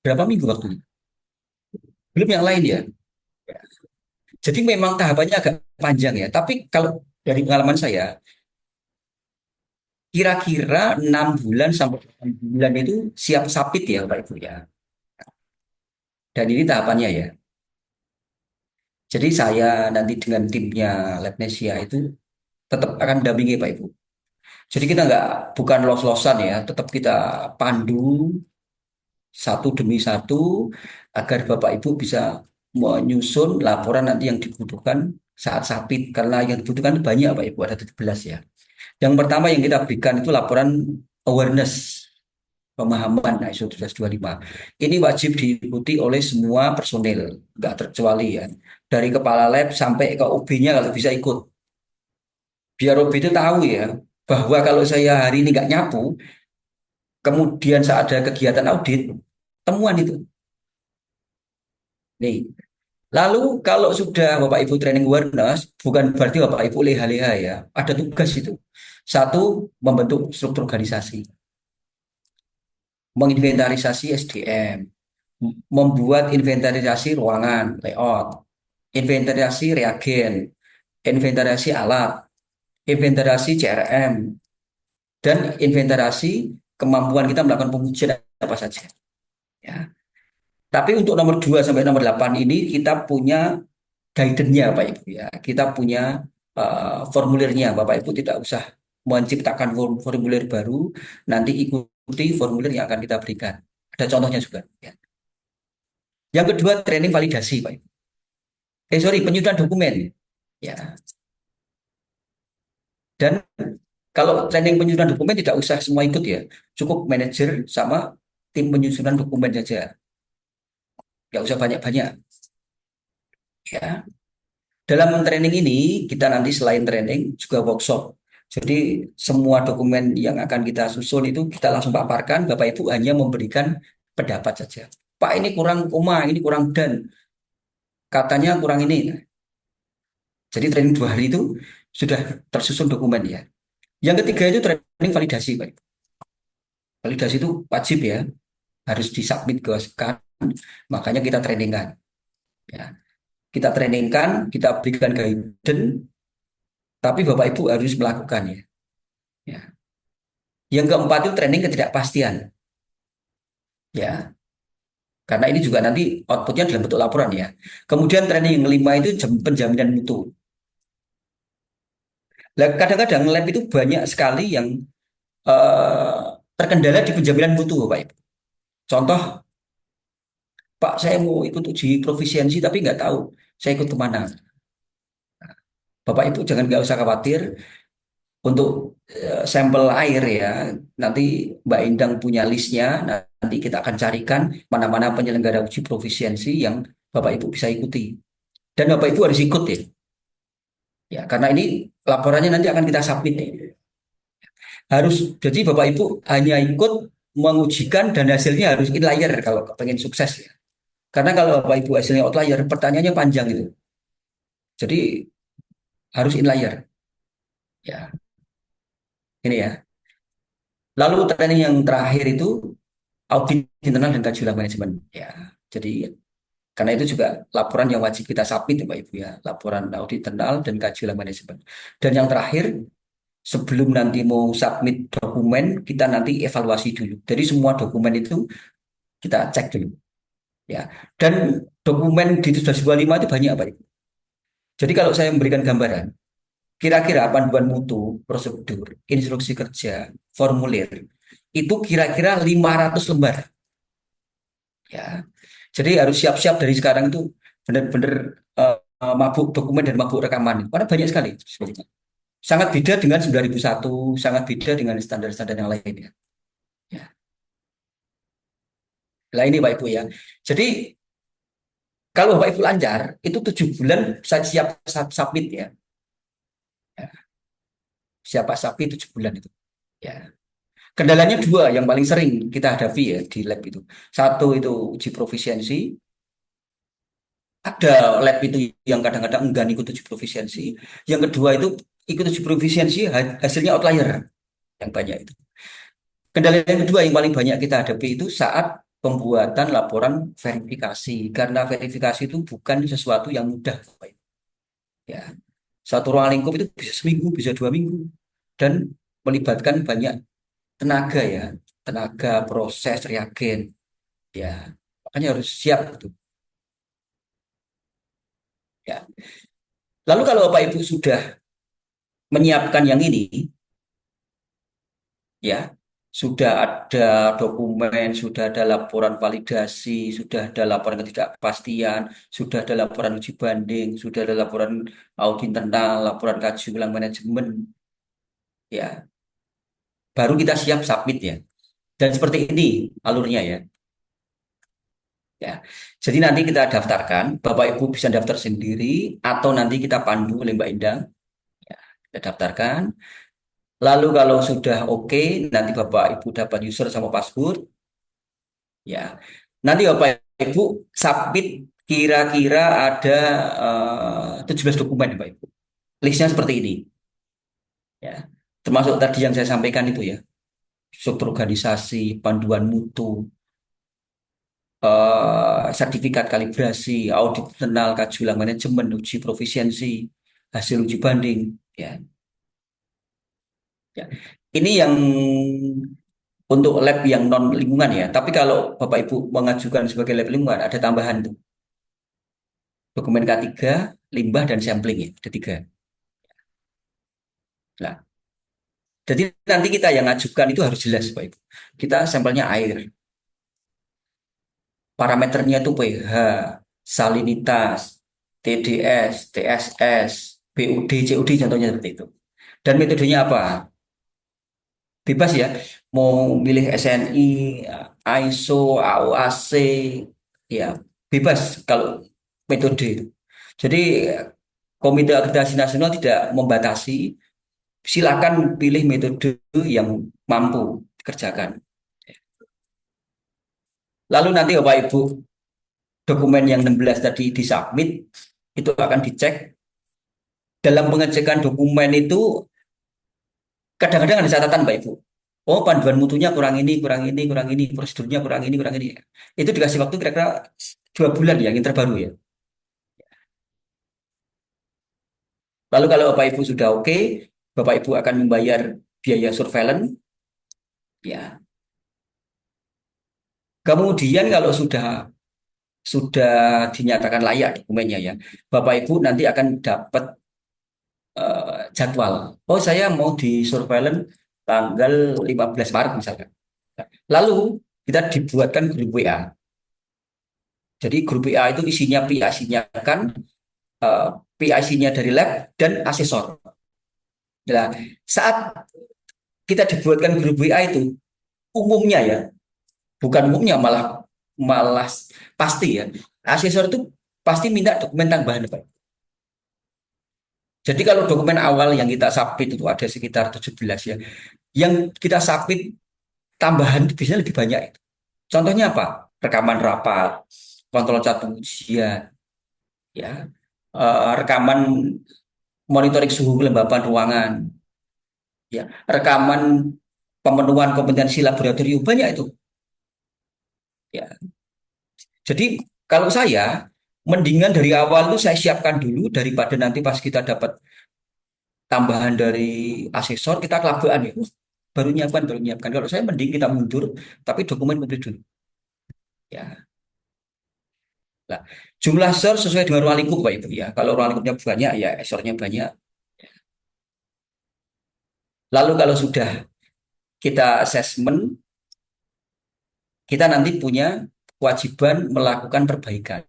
Berapa minggu waktunya? Belum yang lain ya. Jadi memang tahapannya agak panjang ya. Tapi kalau dari pengalaman saya, kira-kira 6 bulan sampai 8 bulan itu siap sapit ya Pak Ibu ya. Dan ini tahapannya ya. Jadi saya nanti dengan timnya Labnesia itu tetap akan mendampingi Pak Ibu. Jadi kita nggak bukan los-losan ya, tetap kita pandu satu demi satu agar Bapak Ibu bisa menyusun laporan nanti yang dibutuhkan saat sapit karena yang dibutuhkan banyak Pak Ibu ada 17 ya. Yang pertama yang kita berikan itu laporan awareness pemahaman ISO 1725. Ini wajib diikuti oleh semua personil, nggak terkecuali ya. Dari kepala lab sampai ke OB-nya kalau bisa ikut. Biar OB itu tahu ya bahwa kalau saya hari ini nggak nyapu, kemudian saat ada kegiatan audit, temuan itu. Nih, lalu kalau sudah Bapak Ibu training awareness, bukan berarti Bapak Ibu leha-leha ya. Ada tugas itu. Satu, membentuk struktur organisasi, menginventarisasi SDM, membuat inventarisasi ruangan, layout, inventarisasi reagen, inventarisasi alat, inventarisasi CRM, dan inventarisasi kemampuan kita melakukan pengujian apa saja. Ya. Tapi untuk nomor 2 sampai nomor 8 ini kita punya guidance-nya Pak Ibu ya. Kita punya formulirnya. Bapak Ibu tidak usah menciptakan formulir baru, nanti ikuti formulir yang akan kita berikan. Ada contohnya juga. Ya. Yang kedua training validasi Pak Ibu. Sorry, penyusunan dokumen. Ya. Dan kalau training penyusunan dokumen tidak usah semua ikut ya. Cukup manajer sama tim penyusunan dokumen saja. Nggak usah banyak-banyak. Ya. Dalam training ini, kita nanti selain training juga workshop. Jadi semua dokumen yang akan kita susun itu kita langsung paparkan, Bapak Ibu hanya memberikan pendapat saja. Pak ini kurang koma, ini kurang dan, katanya kurang ini. Jadi training 2 hari itu sudah tersusun dokumen ya. Yang ketiga itu training validasi, Pak. Validasi itu wajib ya, harus disubmit ke SKAN, makanya kita trainingkan. Ya. Kita trainingkan, kita berikan guidance, tapi Bapak Ibu harus melakukan ya. Ya. Yang keempat itu training ketidakpastian. Ya, karena ini juga nanti outputnya dalam bentuk laporan ya. Kemudian training yang kelima itu penjaminan mutu. Nah, kadang-kadang lab itu banyak sekali yang eh, terkendala di penjaminan mutu, Bapak Ibu. Contoh, Pak saya mau ikut uji profisiensi tapi nggak tahu saya ikut kemana. Bapak Ibu jangan nggak usah khawatir untuk sampel air ya. Nanti Mbak Indang punya listnya. Nanti kita akan carikan mana-mana penyelenggara uji profisiensi yang Bapak Ibu bisa ikuti. Dan Bapak Ibu harus ikut ya. Ya, karena ini laporannya nanti akan kita submit nih. Harus jadi Bapak Ibu hanya ikut mengujikan dan hasilnya harus inlier kalau pengen sukses ya. Karena kalau Bapak Ibu hasilnya outlier, pertanyaannya panjang itu. Jadi harus inlier. Ya, ini ya. Lalu training yang terakhir itu audit internal dan kajian manajemen. Ya, jadi karena itu juga laporan yang wajib kita submit ya Pak Ibu ya, laporan audit internal dan kajian manajemen. Dan yang terakhir, sebelum nanti mau submit dokumen, kita nanti evaluasi dulu. Jadi semua dokumen itu kita cek dulu. Ya, dan dokumen di 1725 itu banyak Pak Ibu. Jadi kalau saya memberikan gambaran, kira-kira panduan mutu, prosedur, instruksi kerja, formulir, itu kira-kira 500 lembar. Ya, jadi harus siap-siap dari sekarang itu benar-benar mabuk dokumen dan mabuk rekaman. Karena banyak sekali sebetulnya. Sangat beda dengan 9001, sangat beda dengan standar-standar yang lainnya. Ya. Nah ini Pak Ibu ya. Jadi kalau Bapak Ibu lancar, itu 7 bulan saya siap submit ya. Ya, siapa submit 7 bulan itu. Ya. Kendalanya dua yang paling sering kita hadapi ya di lab itu. Satu itu uji profisiensi. Ada lab itu yang kadang-kadang enggan ikut uji profisiensi. Yang kedua itu ikut uji profisiensi hasilnya outlier yang banyak itu. Kendala yang kedua yang paling banyak kita hadapi itu saat pembuatan laporan verifikasi. Karena verifikasi itu bukan sesuatu yang mudah, Bapak Ibu. Ya, satu ruang lingkup itu bisa seminggu, bisa 2 minggu, dan melibatkan banyak tenaga ya, tenaga proses reagen. Ya, makanya harus siap gitu. Ya. Lalu kalau Bapak Ibu sudah menyiapkan yang ini, ya, sudah ada dokumen, sudah ada laporan validasi, sudah ada laporan ketidakpastian, sudah ada laporan uji banding, sudah ada laporan audit internal, laporan kaji ulang manajemen, ya, baru kita siap submit ya. Dan seperti ini alurnya ya. Ya, jadi nanti kita daftarkan, Bapak Ibu bisa daftar sendiri atau nanti kita pandu oleh Mbak Indah. Ya, kita daftarkan. Lalu kalau sudah oke, nanti Bapak Ibu dapat user sama password. Ya, nanti Bapak Ibu submit kira-kira ada 17 dokumen, Bapak Ibu. Listnya seperti ini. Ya, termasuk tadi yang saya sampaikan itu ya, struktur organisasi, panduan mutu, sertifikat kalibrasi, audit internal, kaji ulang manajemen, uji profisiensi, hasil uji banding. Ya, ya. Ini yang untuk lab yang non lingkungan ya. Tapi kalau Bapak Ibu mengajukan sebagai lab lingkungan, ada tambahan tuh. Dokumen K3, limbah dan sampling ya, ada 3. Nah, jadi nanti kita yang ngajukan itu harus jelas Bapak Ibu. Kita sampelnya air. Parameternya itu pH, salinitas, TDS, TSS, BUD, CUD contohnya seperti itu. Dan metodenya apa? Bebas ya, mau milih SNI, ISO, AOAC, ya bebas kalau metode itu. Jadi Komite Akreditasi Nasional tidak membatasi, silakan pilih metode yang mampu dikerjakan. Lalu nanti Bapak Ibu dokumen yang 16 tadi disubmit, itu akan dicek. Dalam pengecekan dokumen itu kadang-kadang ada catatan Pak Ibu. Oh, panduan mutunya kurang ini, kurang ini, kurang ini, prosedurnya kurang ini, kurang ini. Itu dikasih waktu kira-kira 2 bulan ya, yang terbaru ya. Lalu kalau Bapak Ibu sudah oke, Bapak Ibu akan membayar biaya surveillance. Ya. Kemudian kalau sudah dinyatakan layak dokumennya ya, Bapak Ibu nanti akan dapat jadwal. Oh, saya mau di surveillance tanggal 15 Maret misalkan. Lalu kita dibuatkan grup WA. Jadi grup WA itu isinya PIC-nya kan, PIC-nya dari lab dan asesor. Nah, saat kita dibuatkan grup WA itu, umumnya ya, bukan umumnya malah malah pasti ya, asesor itu pasti minta dokumen tambahan, Pak. Jadi kalau dokumen awal yang kita submit itu ada sekitar 17 ya. Yang kita submit tambahan itu biasanya lebih banyak itu. Contohnya apa? Rekaman rapat, kontrol cat ujian, ya, rekaman monitoring suhu kelembapan ruangan, ya, rekaman pemenuhan kompetensi laboratorium banyak itu. Ya, jadi kalau saya mendingan dari awal itu saya siapkan dulu daripada nanti pas kita dapat tambahan dari asesor kita kelabakan ya. Baru nyiapkan. Kalau saya mending kita mundur tapi dokumen komplit dulu. Ya. Nah, jumlah SOR sesuai dengan ruang lingkup Pak Ibu ya. Kalau ruang lingkupnya banyak ya SOR-nya banyak. Lalu kalau sudah kita assessment, kita nanti punya kewajiban melakukan perbaikan.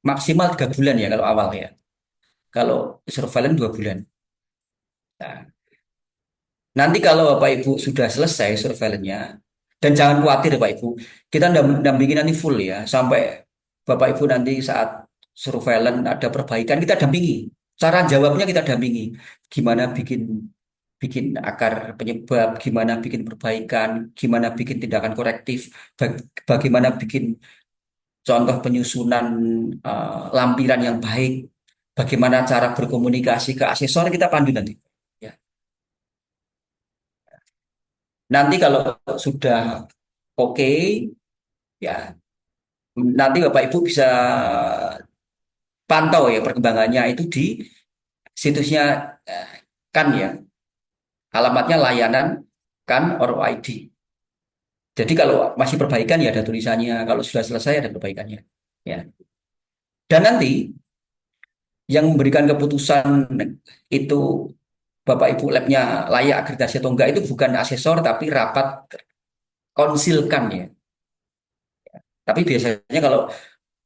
maksimal 3 bulan ya kalau awal ya. Kalau surveillance 2 bulan. Nah, nanti kalau Bapak Ibu sudah selesai surveillance-nya, dan jangan khawatir Bapak Ibu, kita dampingi nanti full ya, sampai Bapak Ibu nanti saat surveillance ada perbaikan, kita dampingi. Cara jawabnya kita dampingi. Gimana bikin bikin akar penyebab, gimana bikin perbaikan, gimana bikin tindakan korektif, bagaimana bikin contoh penyusunan lampiran yang baik, bagaimana cara berkomunikasi ke asesor, kita pandu nanti. Ya. Nanti kalau sudah oke, ya nanti Bapak Ibu bisa pantau ya perkembangannya itu di situsnya eh, kan ya, alamatnya layanan kan or ID. Jadi kalau masih perbaikan ya ada tulisannya, kalau sudah selesai ada perbaikannya. Ya. Dan nanti yang memberikan keputusan itu Bapak Ibu labnya layak akreditasi atau enggak itu bukan asesor tapi rapat konsilkan ya. Tapi biasanya kalau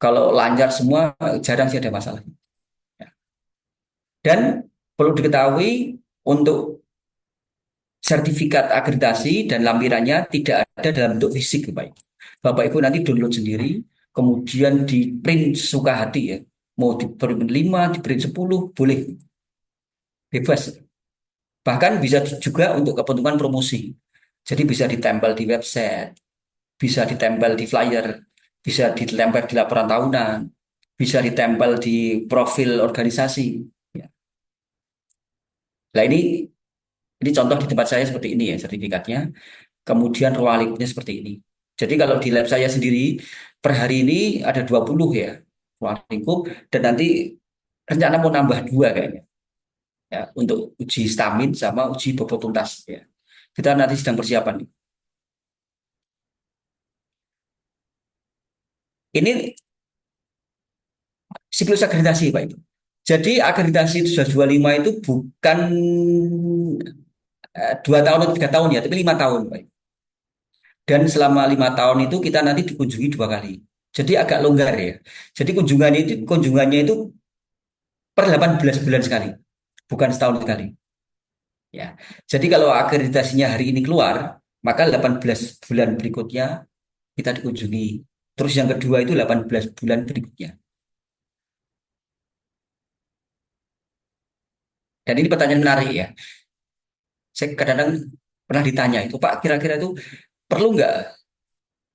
kalau lancar semua jarang sih ada masalah. Ya. Dan perlu diketahui untuk sertifikat akreditasi dan lampirannya tidak ada dalam bentuk fisik, Bapak Ibu. Bapak Ibu nanti download sendiri, kemudian di print sesuka hati ya. Mau di print 5, di print 10, boleh. Bebas. Bahkan bisa juga untuk kepentingan promosi. Jadi bisa ditempel di website, bisa ditempel di flyer, bisa ditempel di laporan tahunan, bisa ditempel di profil organisasi. Ya. Nah ini contoh di tempat saya seperti ini ya sertifikatnya. Kemudian ruang lingkupnya seperti ini. Jadi kalau di lab saya sendiri per hari ini ada 20 ya ruang lingkup dan nanti rencana mau nambah 2 kayaknya ya untuk uji stamin sama uji bobot tuntas ya. Kita nanti sedang persiapan. Ini siklus akreditasi Pak Ibu. Jadi akreditasi 225 itu bukan 2 tahun atau 3 tahun ya, tapi 5 tahun Pak Ibu. Dan selama 5 tahun itu kita nanti dikunjungi 2 kali. Jadi agak longgar ya. Jadi kunjungannya itu per 18 bulan sekali, bukan setahun sekali. Ya. Jadi kalau akreditasinya hari ini keluar, maka 18 bulan berikutnya kita dikunjungi. Terus yang kedua itu 18 bulan berikutnya. Dan ini pertanyaan menarik ya. Saya kadang-kadang pernah ditanya itu, Pak, kira-kira itu perlu nggak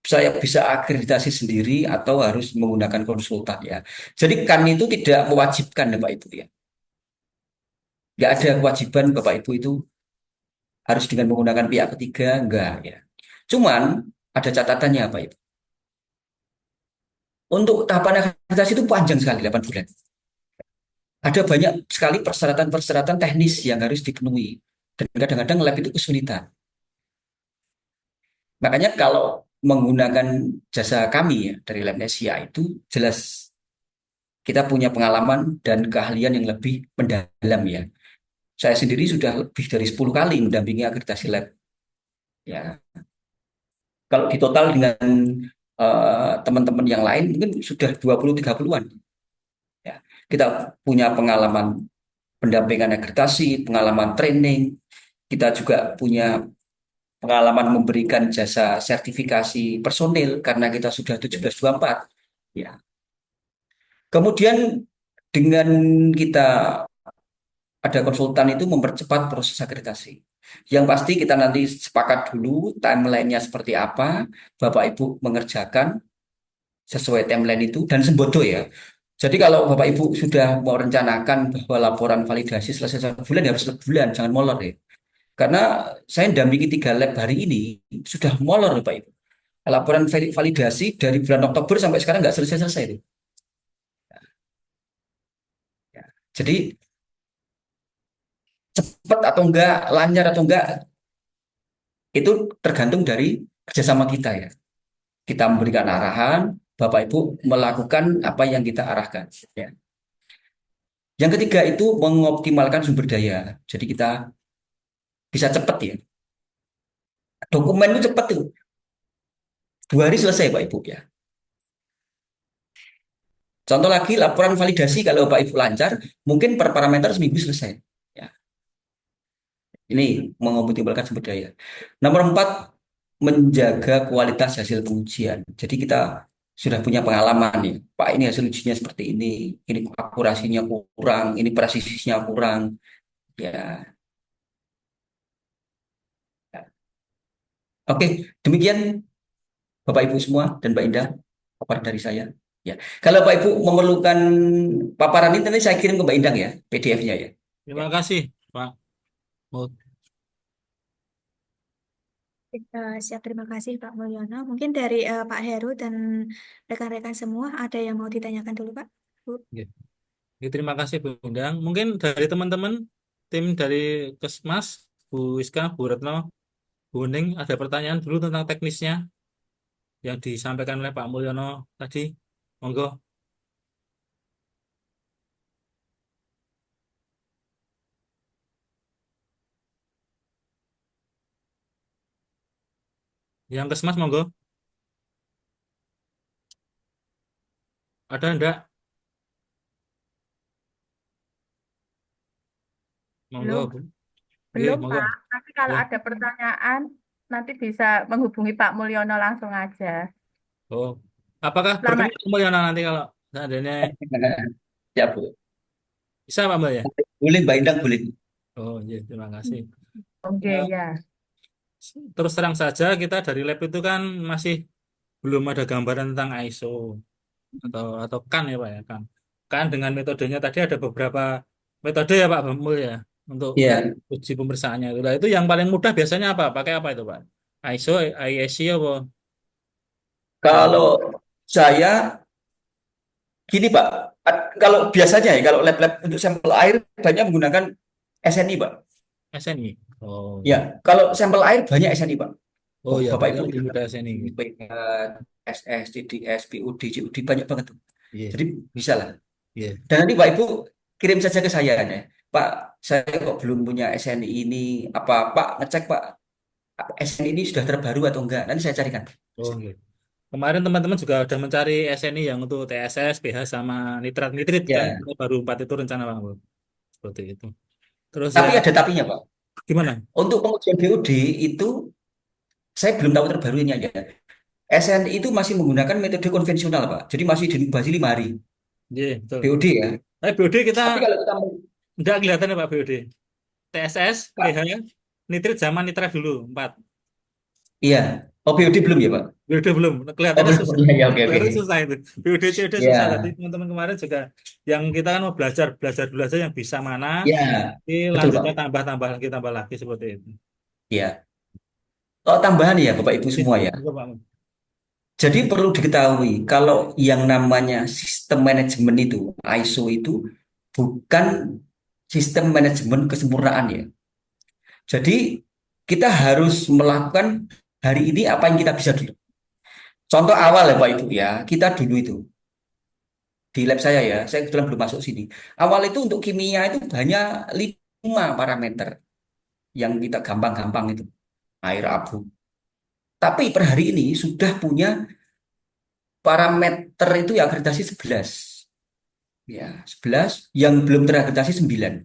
saya bisa akreditasi sendiri atau harus menggunakan konsultan ya? Jadi kan itu tidak mewajibkan Bapak Ibu ya. Nggak ada kewajiban Bapak Ibu itu harus dengan menggunakan pihak ketiga, enggak ya. Cuman ada catatannya Pak Ibu. Untuk tahapan akreditasi itu panjang sekali, 8 bulan. Ada banyak sekali persyaratan-persyaratan teknis yang harus dipenuhi. Dan kadang-kadang lab itu kesulitan. Makanya kalau menggunakan jasa kami ya dari Labnesia itu jelas kita punya pengalaman dan keahlian yang lebih mendalam ya. Saya sendiri sudah lebih dari 10 kali mendampingi akreditasi lab. Ya, kalau di total dengan teman-teman yang lain mungkin sudah 20-30-an. Ya. Kita punya pengalaman pendampingan akreditasi, pengalaman training, kita juga punya pengalaman memberikan jasa sertifikasi personil karena kita sudah 1724. Ya. Kemudian dengan kita ada konsultan itu mempercepat proses akreditasi. Yang pasti kita nanti sepakat dulu timeline-nya seperti apa, Bapak Ibu mengerjakan sesuai timeline itu dan sembodo ya. Jadi kalau Bapak Ibu sudah mau rencanakan bahwa laporan validasi selesai 1 bulan ya harus 1 bulan, jangan molor ya. Karena saya dampingi 3 lab hari ini sudah molor Bapak Ibu. Laporan validasi dari bulan Oktober sampai sekarang nggak selesai-selesai itu. Ya. Jadi cepat atau enggak, lancar atau enggak, itu tergantung dari kerjasama kita ya. Kita memberikan arahan, Bapak Ibu melakukan apa yang kita arahkan. Ya. Yang ketiga itu mengoptimalkan sumber daya. Jadi kita bisa cepat ya. Dokumen itu cepat tuh. 2 hari selesai Pak Ibu ya. Contoh lagi laporan validasi kalau Bapak Ibu lancar, mungkin per parameter seminggu selesai. Ya, ini mengoptimalkan sumber daya. Nomor 4, menjaga kualitas hasil pengujian. Jadi kita sudah punya pengalaman nih, Pak ini hasil ujinya seperti ini akurasinya kurang, ini presisinya kurang. Ya, oke, demikian Bapak Ibu semua dan Mbak Indah paparan dari saya. Ya, kalau Bapak Ibu memerlukan paparan ini nanti saya kirim ke Mbak Indah ya, PDF-nya ya. Ya. Terima kasih, Pak. Oh, Siap, terima kasih Pak Mulyono. Mungkin dari Pak Heru dan rekan-rekan semua ada yang mau ditanyakan dulu Pak? Bu? ya. Ya, terima kasih Bu Undang. Mungkin dari teman-teman tim dari Kesmas, Bu Wiska, Bu Retno, Bu Ning, ada pertanyaan dulu tentang teknisnya yang disampaikan oleh Pak Mulyono tadi. Monggo. Yang Kesmas, monggo. Ada enggak? Monggo, Belum, Bu. Nggih, belum monggo. Pak. Nanti kalau Ya. ada pertanyaan, nanti bisa menghubungi Pak Mulyono langsung aja. Oh. Apakah Selamat. berkenan Pak Mulyono nanti kalau seandainya Ya, Bu. bisa Pak Mulyono ya? Boleh Mbak Indah, boleh. Oh, iya, terima kasih. Oke Eh, ya. Terus terang saja kita dari lab itu kan masih belum ada gambaran tentang ISO atau kan ya Pak ya kan. Kan dengan metodenya tadi ada beberapa metode ya Pak Bamul ya untuk Ya, uji pemeriksaannya itu. Nah, itu yang paling mudah biasanya apa? Pakai apa itu Pak? ISO, ISC apa? Yang kalau saya gini Pak, kalau biasanya ya kalau lab-lab untuk sampel air banyak menggunakan SNI Pak. SNI. Oh, Ya, iya. kalau sampel air banyak SNI Pak. Oh ya, Bapak berarti Ibu lebih mudah SNI. PH, SS, TDS, PUD, CUD banyak banget tuh. Iya, Jadi bisa lah. iya. Dan nanti Pak Ibu kirim saja ke saya ya. Pak, saya kok belum punya SNI ini. Apa Pak ngecek Pak SNI ini sudah terbaru atau enggak? Nanti saya carikan. Oh, iya. Kemarin teman-teman juga udah mencari SNI yang untuk TSS, pH sama nitrat nitrit kan. Ya, Kita baru 4 itu rencana Bang. Bro. Seperti itu. Terus tapi yang ada tapinya Pak. gimana? Untuk pengujian BOD itu saya belum tahu terbarunya ya. SNI itu masih menggunakan metode konvensional Pak. Jadi masih diinkubasi 5 hari. Iya, betul. BOD ya. BOD kita Tapi kalau kita enggak kelihatan ya Pak BOD. TSS, pH, Pak, nitrit sama nitrat dulu 4. iya. Oh BOD belum ya Pak? BOD belum, Oh kelihatannya belum. susah. Iya, iya, oke, oke. Kelihatannya susah itu. BOD COD susah. Tadi Ya, teman-teman kemarin juga yang kita kan mau belajar belajar dulu aja yang bisa mana. ya, Nanti betul lanjutnya Pak. tambah lagi seperti itu. Ya. Oh tambahan ya Bapak Ibu Oke, semua ya. monggo, Pak. Jadi perlu diketahui kalau yang namanya sistem manajemen itu ISO itu bukan sistem manajemen kesempurnaan ya. Jadi kita harus melakukan hari ini apa yang kita bisa dulu. Contoh awal ya Pak Ibu ya, kita dulu itu di lab saya kebetulan belum masuk sini. Awal itu untuk kimia itu hanya 5 parameter yang kita gampang-gampang itu air abu. Tapi per hari ini sudah punya parameter itu ya akreditasi 11. Ya, 11 yang belum terakreditasi 9.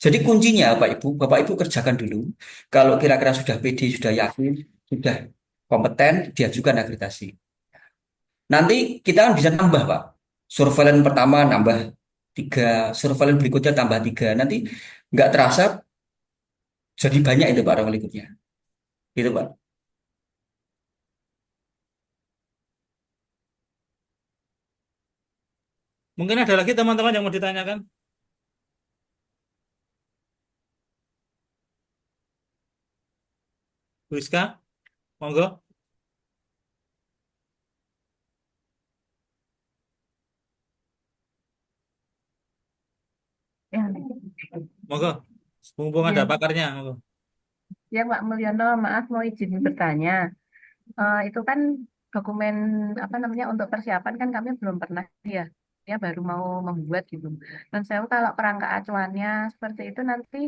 Jadi kuncinya Bapak Ibu kerjakan dulu. Kalau kira-kira sudah PD, sudah yakin, sudah kompeten, diajukan akreditasi. Nanti kita kan bisa tambah, Pak. Surveillance pertama nambah 3, surveillance berikutnya tambah 3. Nanti nggak terasa jadi banyak itu Pak orang berikutnya. Gitu Pak. Mungkin ada lagi teman-teman yang mau ditanyakan. Rizka, monggo. Ya, Monggo. Mumpung ada ya, pakarnya, monggo. ya Pak Mulyono, maaf mau izin bertanya. Itu kan dokumen apa namanya untuk persiapan kan kami belum pernah ya, ya baru mau membuat gitu. Dan saya kalau kerangka acuannya seperti itu nanti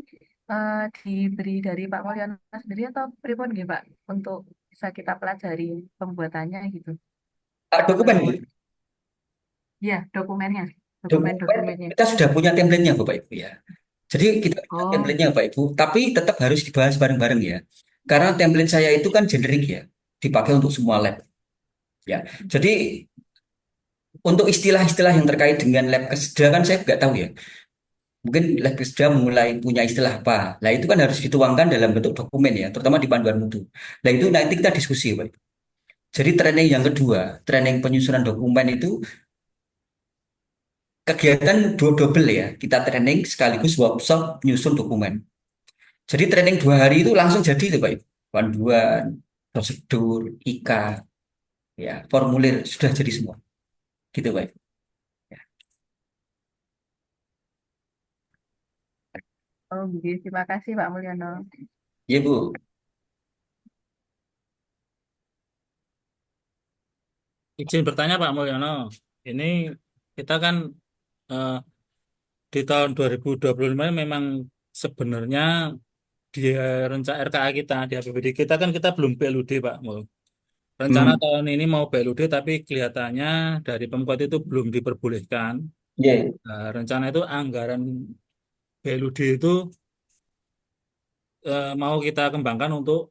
diberi dari Pak Mulyono sendiri atau pripun gitu Pak untuk bisa kita pelajari pembuatannya gitu. Dokumen, Bu. Ya, dokumennya, Dokumen dokumen-dokumennya. kita sudah punya template-nya Bapak Ibu ya. Jadi kita punya Oh, template-nya Bapak Ibu, tapi tetap harus dibahas bareng-bareng ya. Karena template saya itu kan generik ya, dipakai untuk semua lab ya. Jadi untuk istilah-istilah yang terkait dengan lab keseda kan saya nggak tahu ya. Mungkin lab keseda mulai punya istilah apa. Nah itu kan harus dituangkan dalam bentuk dokumen ya, terutama di panduan mutu. Nah itu nanti kita diskusi Pak. Jadi training yang kedua, training penyusunan dokumen itu kegiatan dua double ya. Kita training sekaligus workshop penyusun dokumen. Jadi training 2 hari itu langsung jadi tuh Pak Ibu. Panduan, prosedur, IK, ya, formulir sudah jadi semua. Gitu Pak Ibu. Ya. oh, gitu. Terima kasih Pak Mulyono. Iya Bu. Izin bertanya Pak Mulyono, ini kita kan eh, di tahun 2025 memang sebenarnya di rencana RKA kita, di APBD kita kan kita belum PLUD Pak Mul. Rencana Hmm. tahun ini mau PLUD tapi kelihatannya dari Pemkot itu belum diperbolehkan. Iya. Nah, rencana itu anggaran PLUD itu mau kita kembangkan untuk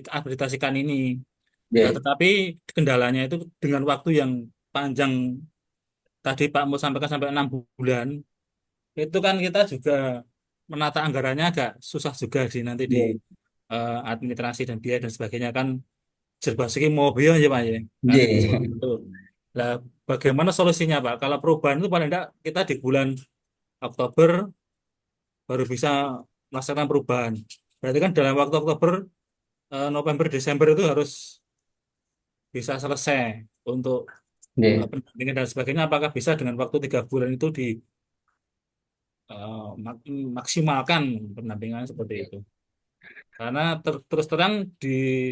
akreditasikan ini. Nah, Iya. tetapi kendalanya itu dengan waktu yang panjang tadi Pak Mul sampaikan sampai 6 bulan, itu kan kita juga menata anggarannya agak susah juga sih nanti di Iya. administrasi dan biaya dan sebagainya kan serba segi mobil ya Pak ya kan seperti Iya. itu. Lah bagaimana solusinya Pak? Kalau perubahan itu paling tidak kita di bulan Oktober baru bisa melaksanakan perubahan. Berarti kan dalam waktu Oktober, November, Desember itu harus bisa selesai untuk Iya. pendampingan dan sebagainya. Apakah bisa dengan waktu 3 bulan itu maksimalkan pendampingan seperti itu? Karena terus terang di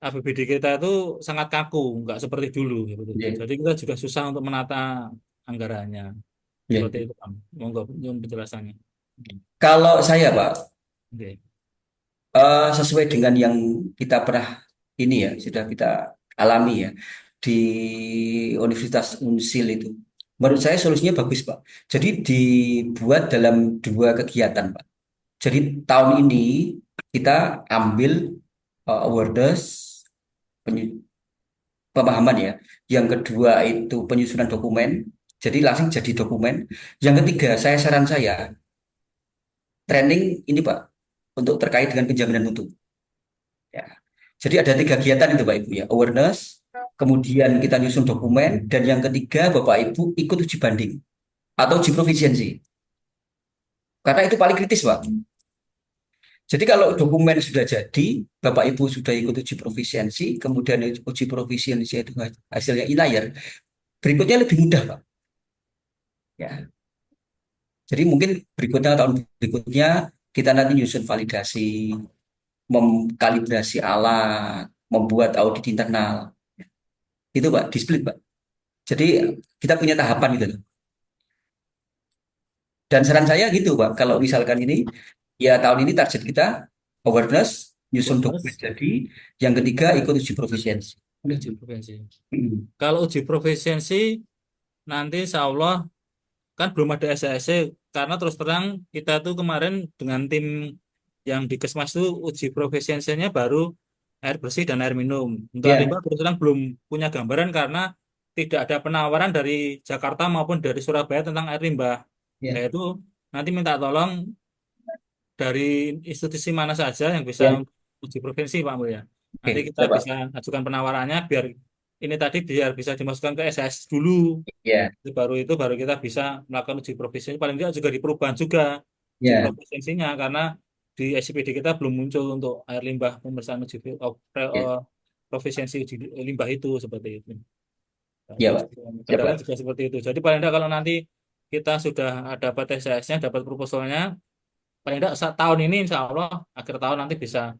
APBD kita itu sangat kaku, nggak seperti dulu gitu. Iya. Jadi kita juga susah untuk menata anggarannya. Seperti Iya. itu, Pak. Monggo nyuwun penjelasannya. Kalau saya Pak, Oke. sesuai dengan yang kita pernah ini ya, sudah kita alami ya di Universitas Unsil itu. Menurut saya solusinya bagus Pak. Jadi dibuat dalam 2 kegiatan Pak. Jadi tahun ini kita ambil awareness penyu- pemahaman ya. Yang kedua itu penyusunan dokumen. Jadi langsung jadi dokumen. Yang ketiga, saran saya training ini Pak untuk terkait dengan penjaminan mutu. Ya. Jadi ada 3 kegiatan itu Pak Ibu ya. Awareness, kemudian kita nyusun dokumen, dan yang ketiga Bapak Ibu ikut uji banding atau uji profisiensi. Karena itu paling kritis Pak. Jadi kalau dokumen sudah jadi, Bapak Ibu sudah ikut uji profisiensi, kemudian uji profisiensi itu hasilnya inlier, berikutnya lebih mudah, Pak. Ya. Jadi mungkin berikutnya tahun berikutnya kita nanti nyusun validasi, mengkalibrasi alat, membuat audit internal. Itu Pak, di split Pak. Jadi kita punya tahapan gitu loh. Dan saran saya gitu Pak, kalau misalkan ini, ya tahun ini target kita awareness, nyusun dokumen Bonus jadi, yang ketiga ikut uji profisiensi. Udah. uji profesi. Mm. Kalau uji profesiensi nanti insya Allah kan belum ada SASC karena terus terang kita tuh kemarin dengan tim yang di Kesmas itu uji profesiensinya baru air bersih dan air minum. Untuk air Ya, limbah terus terang belum punya gambaran karena tidak ada penawaran dari Jakarta maupun dari Surabaya tentang air limbah. ya, Yaitu nanti minta tolong dari institusi mana saja yang bisa ya. uji provinsi Pak Mulya. Oke, Nanti kita ya Pak. bisa ajukan penawarannya biar ini tadi biar bisa dimasukkan ke SAS dulu. Ya, Baru kita bisa melakukan uji provinsi. Paling tidak juga di perubahan juga uji ya, provinsinya karena di SIPD kita belum muncul untuk air limbah pemeriksaan ya, profisiensi uji limbah itu seperti itu. Nah, ya itu Pak. Ya kendala Pak. juga seperti itu. Jadi paling tidak kalau nanti kita sudah dapat SAS-nya, dapat proposalnya, paling tidak tahun ini insya Allah akhir tahun nanti bisa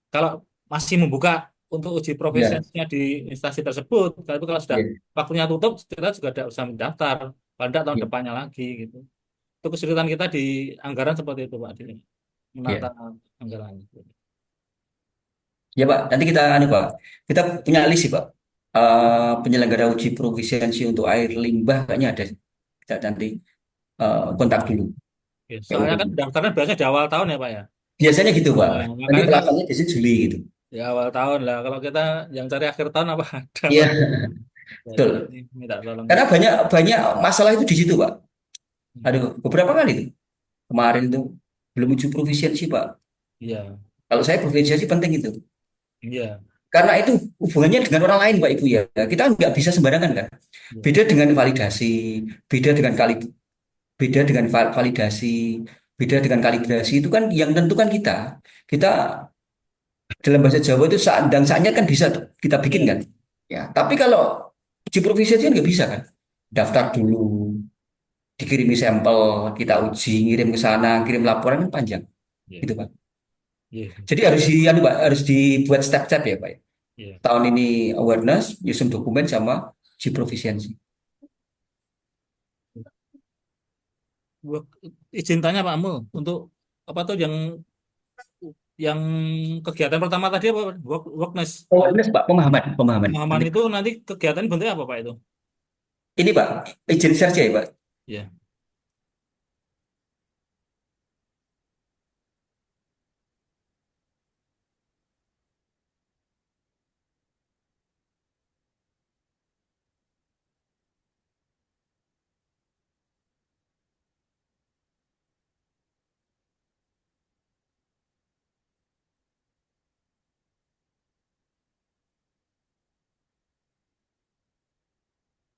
kalau masih membuka untuk uji Ya, profesinya di instansi tersebut tapi kalau sudah ya, waktunya tutup kita juga tidak usah mendaftar paling tidak tahun ya, depannya lagi gitu itu kesulitan kita di anggaran seperti itu Pak di menata ya. anggaran. Ya Pak, nanti kita anu Pak. Kita punya list sih Pak. penyelenggara uji profisiensi untuk air limbah kayaknya ada. Kita nanti kontak dulu Oke, PU soalnya kan Pemda. pendaftaran biasanya di awal tahun ya Pak ya. Biasanya gitu Pak. Nah, Nanti makanya kalau pelaksanaannya biasanya Juli gitu. di awal tahun lah, kalau kita yang cari akhir tahun apa ada Iya, Pak. Jadi nanti betul. minta tolong Karena itu. banyak banyak masalah itu di situ Pak. Hmm, Aduh, beberapa kali tuh kemarin tuh belum uji profisiensi Pak. Iya, Kalau saya profisiensi penting itu. iya, Karena itu hubungannya dengan orang lain Pak Ibu ya. Kita nggak bisa sembarangan kan. iya, Beda dengan validasi, beda dengan beda dengan validasi, beda dengan kalibrasi itu kan yang tentukan kita. Kita dalam bahasa Jawa itu saat dan saatnya kan bisa tuh kita bikin iya, kan. Ya, tapi kalau uji profisiensi kan nggak bisa kan. Daftar dulu, dikirimi sampel, kita uji, ngirim ke sana, kirim laporan kan panjang, iya, gitu Pak. iya, Jadi harus anu, Pak, harus dibuat step-step ya Pak. iya. Tahun ini awareness, nyusun dokumen sama uji profisiensi. Work- Izin tanya Pak Mul, untuk apa tuh yang kegiatan pertama tadi apa? Workness. Awareness Pak, pemahaman, pemahaman. Pemahaman Nanti itu nanti kegiatan bentuknya apa Pak itu? ini Pak, izin saja ya Pak. Ya.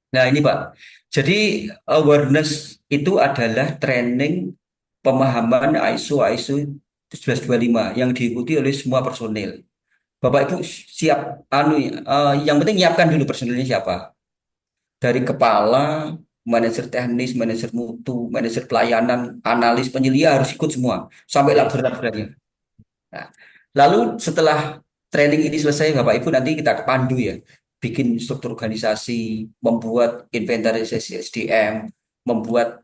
Nah ini Pak, jadi awareness itu adalah training pemahaman ISO 1125 yang diikuti oleh semua personil. Bapak Ibu siap anu yang penting nyiapkan dulu personilnya siapa. Dari kepala, manajer teknis, manajer mutu, manajer pelayanan, analis, penyelia harus ikut semua sampai Ya. laboratoriumnya. Nah, lalu setelah training ini selesai, Bapak Ibu nanti kita pandu ya, bikin struktur organisasi, membuat inventarisasi SDM, membuat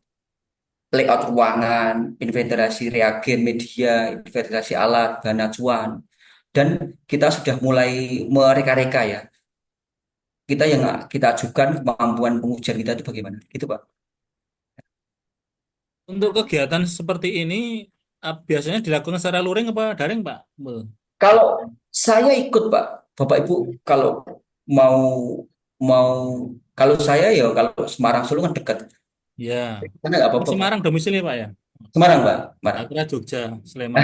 layout ruangan, inventarisasi reagen media, inventarisasi alat, bahan acuan, dan kita sudah mulai mereka-reka ya. Kita yang kita ajukan kemampuan pengujian kita itu bagaimana, gitu Pak. Untuk kegiatan seperti ini biasanya dilakukan secara luring apa daring Pak Mul? Kalau saya ikut Pak, Bapak Ibu, kalau mau mau kalau saya ya kalau Semarang Solo kan dekat, Ya. karena nggak Oh, apa-apa Pak. Semarang domisili Pak ya? Semarang Pak, Semarang. Aku kira Jogja, Sleman.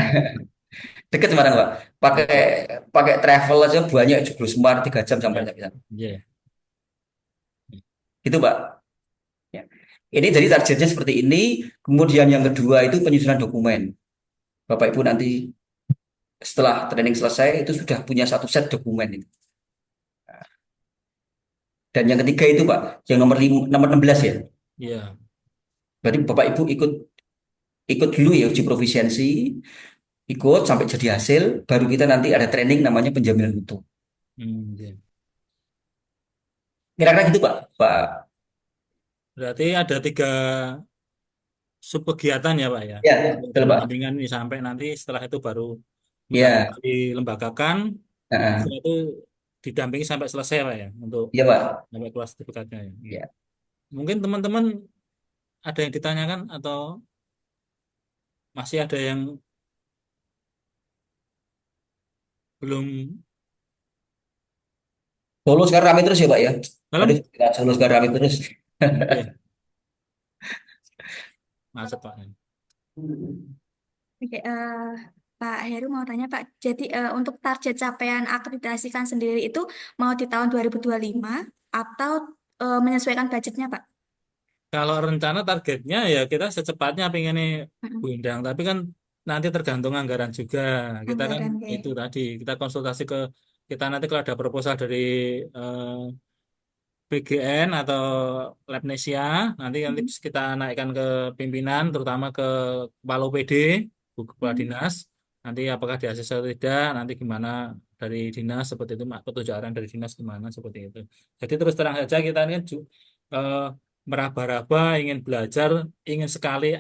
Dekat Semarang Pak. Pakai Ya. pakai travel aja banyak jebol Semar 3 jam sampai Ya. di sana. Ya. Itu Pak. Ya. Ini jadi targetnya seperti ini. Kemudian yang kedua itu penyusunan dokumen. Bapak Ibu nanti setelah training selesai itu sudah punya satu set dokumen itu. Dan yang ketiga itu Pak, yang nomor 16 ya. Ya. Berarti Bapak Ibu ikut ikut dulu ya uji profisiensi, ikut sampai jadi hasil, baru kita nanti ada training namanya penjaminan mutu. Ya. Kira-kira gitu Pak. Pak. Berarti ada 3 subkegiatan ya Pak ya. Ya, Untuk betul Pak. pendampingan ini sampai nanti setelah itu baru Ya, dilembagakan, setelah heeh. itu didampingi sampai selesai Pak ya untuk Iya Pak. sampai kelas sertifikatnya ya. Iya. Ya. Mungkin teman-teman ada yang ditanyakan atau masih ada yang belum. Solo sekarang rame terus ya Pak ya. Aduh, Belum? Solo sekarang rame terus. Iya, macet Pak. Oke, Pak Heru mau tanya Pak, jadi untuk target capaian akreditasikan sendiri itu mau di tahun 2025 atau menyesuaikan budgetnya Pak? Kalau rencana targetnya ya kita secepatnya pengen nih Bu Mm-mm. Endang, tapi kan nanti tergantung anggaran juga. Kita kan Anggaran itu kayak. tadi kita konsultasi ke kita nanti kalau ada proposal dari eh, PGN atau Labnesia, nanti Mm-mm. kita naikkan ke pimpinan, terutama ke Kepala UPD, Bu Kepala Mm. Dinas. Nanti apakah di ACC atau tidak, nanti gimana dari dinas seperti itu, petunjuk arahan dari dinas gimana seperti itu. Jadi terus terang saja kita ini kan eh, meraba-raba, ingin belajar, ingin sekali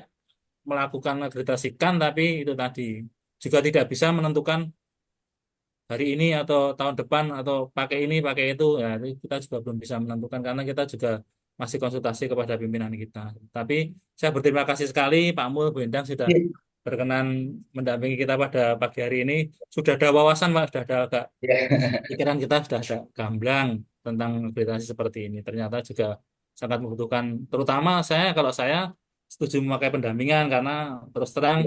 melakukan akreditasikan, tapi itu tadi juga tidak bisa menentukan hari ini atau tahun depan atau pakai ini pakai itu ya itu kita juga belum bisa menentukan karena kita juga masih konsultasi kepada pimpinan kita. Tapi saya berterima kasih sekali Pak Mul, Bu Endang sudah berkenan mendampingi kita pada pagi hari ini. Sudah ada wawasan Pak, sudah ada agak Ya. pikiran kita sudah ada gamblang tentang akreditasi seperti ini. Ternyata juga sangat membutuhkan, terutama saya kalau saya setuju memakai pendampingan karena terus terang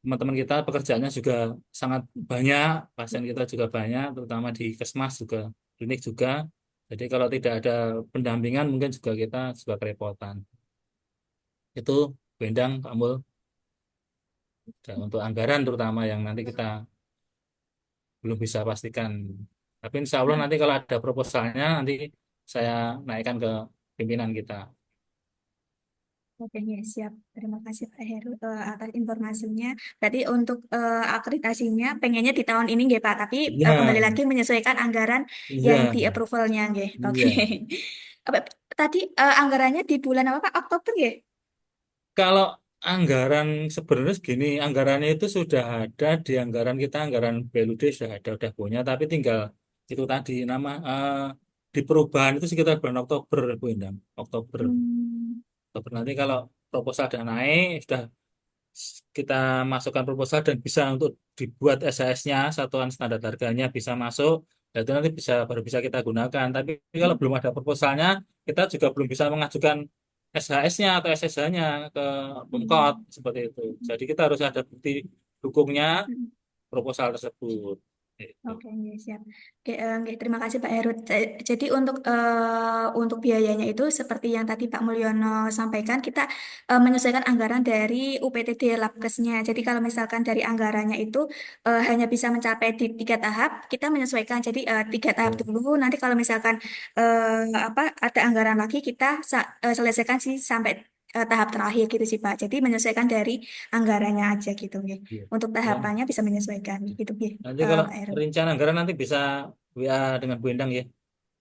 teman-teman kita pekerjaannya juga sangat banyak, pasien kita juga banyak, terutama di Kesmas juga, klinik juga. Jadi kalau tidak ada pendampingan mungkin juga kita juga kerepotan. Itu Bendang, Pak Mul, dan untuk anggaran terutama yang nanti kita belum bisa pastikan. Tapi insya Allah nanti kalau ada proposalnya nanti saya naikkan ke pimpinan kita. Oke, ya, siap. Terima kasih Pak Heru atas informasinya. Berarti untuk akreditasinya pengennya di tahun ini nggih Pak, tapi kembali Iya, lagi menyesuaikan anggaran yang iya, di approvalnya nggih. Oke. iya. Apa, tadi anggarannya di bulan apa Pak? Oktober nggih? Kalau anggaran sebenarnya segini, anggarannya itu sudah ada di anggaran kita, anggaran BLUD sudah ada, sudah punya, tapi tinggal itu tadi nama di perubahan itu sekitar bulan Oktober, Bu Endang. Oktober. Hmm. Oktober nanti kalau proposal sudah naik, sudah kita masukkan proposal dan bisa untuk dibuat SAS-nya, satuan standar harganya bisa masuk, dan itu nanti bisa baru bisa kita gunakan. Tapi kalau belum ada proposalnya, kita juga belum bisa mengajukan SHS-nya atau SSH-nya ke Pemkot seperti itu. Jadi kita harus ada bukti dukungnya Hmm. proposal tersebut. Itu. Oke, nggih, siap. Oke, nggih, terima kasih Pak Heru. Jadi untuk biayanya itu seperti yang tadi Pak Mulyono sampaikan, kita menyesuaikan anggaran dari UPTD Labkesnya. Jadi kalau misalkan dari anggarannya itu hanya bisa mencapai di 3 tahap, kita menyesuaikan. Jadi 3 tahap dulu. Nanti kalau misalkan apa ada anggaran lagi, kita selesaikan sih sampai tahap terakhir gitu sih Pak. Jadi menyesuaikan dari anggarannya aja gitu, nggih. Iya. Untuk Ya. tahapannya bisa menyesuaikan gitu, nggih. Nanti kalau Pak Heru. rencana anggaran nanti bisa WA dengan Bu Endang ya.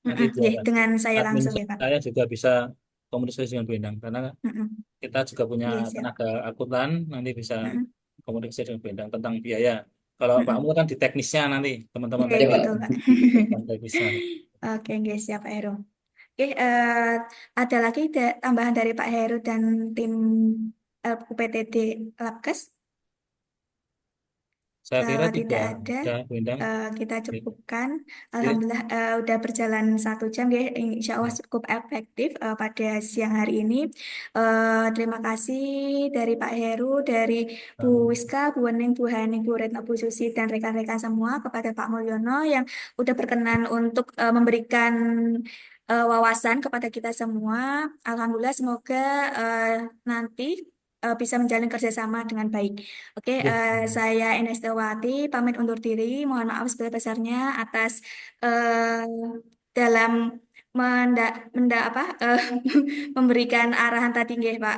Nanti Mm-mm, biar dengan saya admin langsung ya Pak. saya juga bisa komunikasi dengan Bu Endang karena Mm-mm, kita juga punya iya siap. tenaga akuntan, nanti bisa Mm-mm, komunikasi dengan Bu Endang tentang biaya. Kalau Pak mm-mm. Amul kan di teknisnya nanti, teman-teman Iya tadi Ya, betul Pak. tentang teknisnya. Oke guys siap Pak Heru. Oke, ada lagi tambahan dari Pak Heru dan tim UPTD Labkes. Saya kira Kalau tidak tidak ada, ada Bu Endang. kita Oke. cukupkan. Oke. Alhamdulillah udah berjalan 1 jam ya. Insya Allah cukup efektif pada siang hari ini. Terima kasih dari Pak Heru, dari Bu Wiska, Bu Wening, Bu Haning, Bu Retno, Bu Susi, dan rekan-rekan semua kepada Pak Mulyono yang udah berkenan untuk memberikan wawasan kepada kita semua. Alhamdulillah, semoga eh, nanti bisa menjalin kerjasama dengan baik. Oke, Ya. saya Ines Tewati pamit undur diri. Mohon maaf sebesar-besarnya atas eh, dalam memberikan arahan tadi nggih, Pak.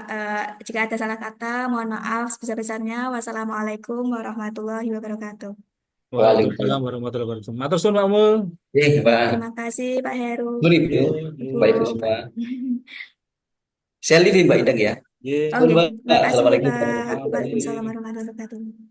Jika ada salah kata, mohon maaf sebesar-besarnya. Wassalamualaikum warahmatullahi wabarakatuh. Waalaikumsalam Waalaikumsalam. warahmatullahi wabarakatuh. Matur suwun Pak Amul. Terima Pak. kasih, Pak Heru. Betul Ibu. Yo, Bapak Ibu Cukup, Pak. semua. Saya live Mbak Idang ya. yo. Oke, Mbak. terima kasih, Assalamualaikum Pak. warahmatullahi Waalaikumsalam Bye. warahmatullahi wabarakatuh.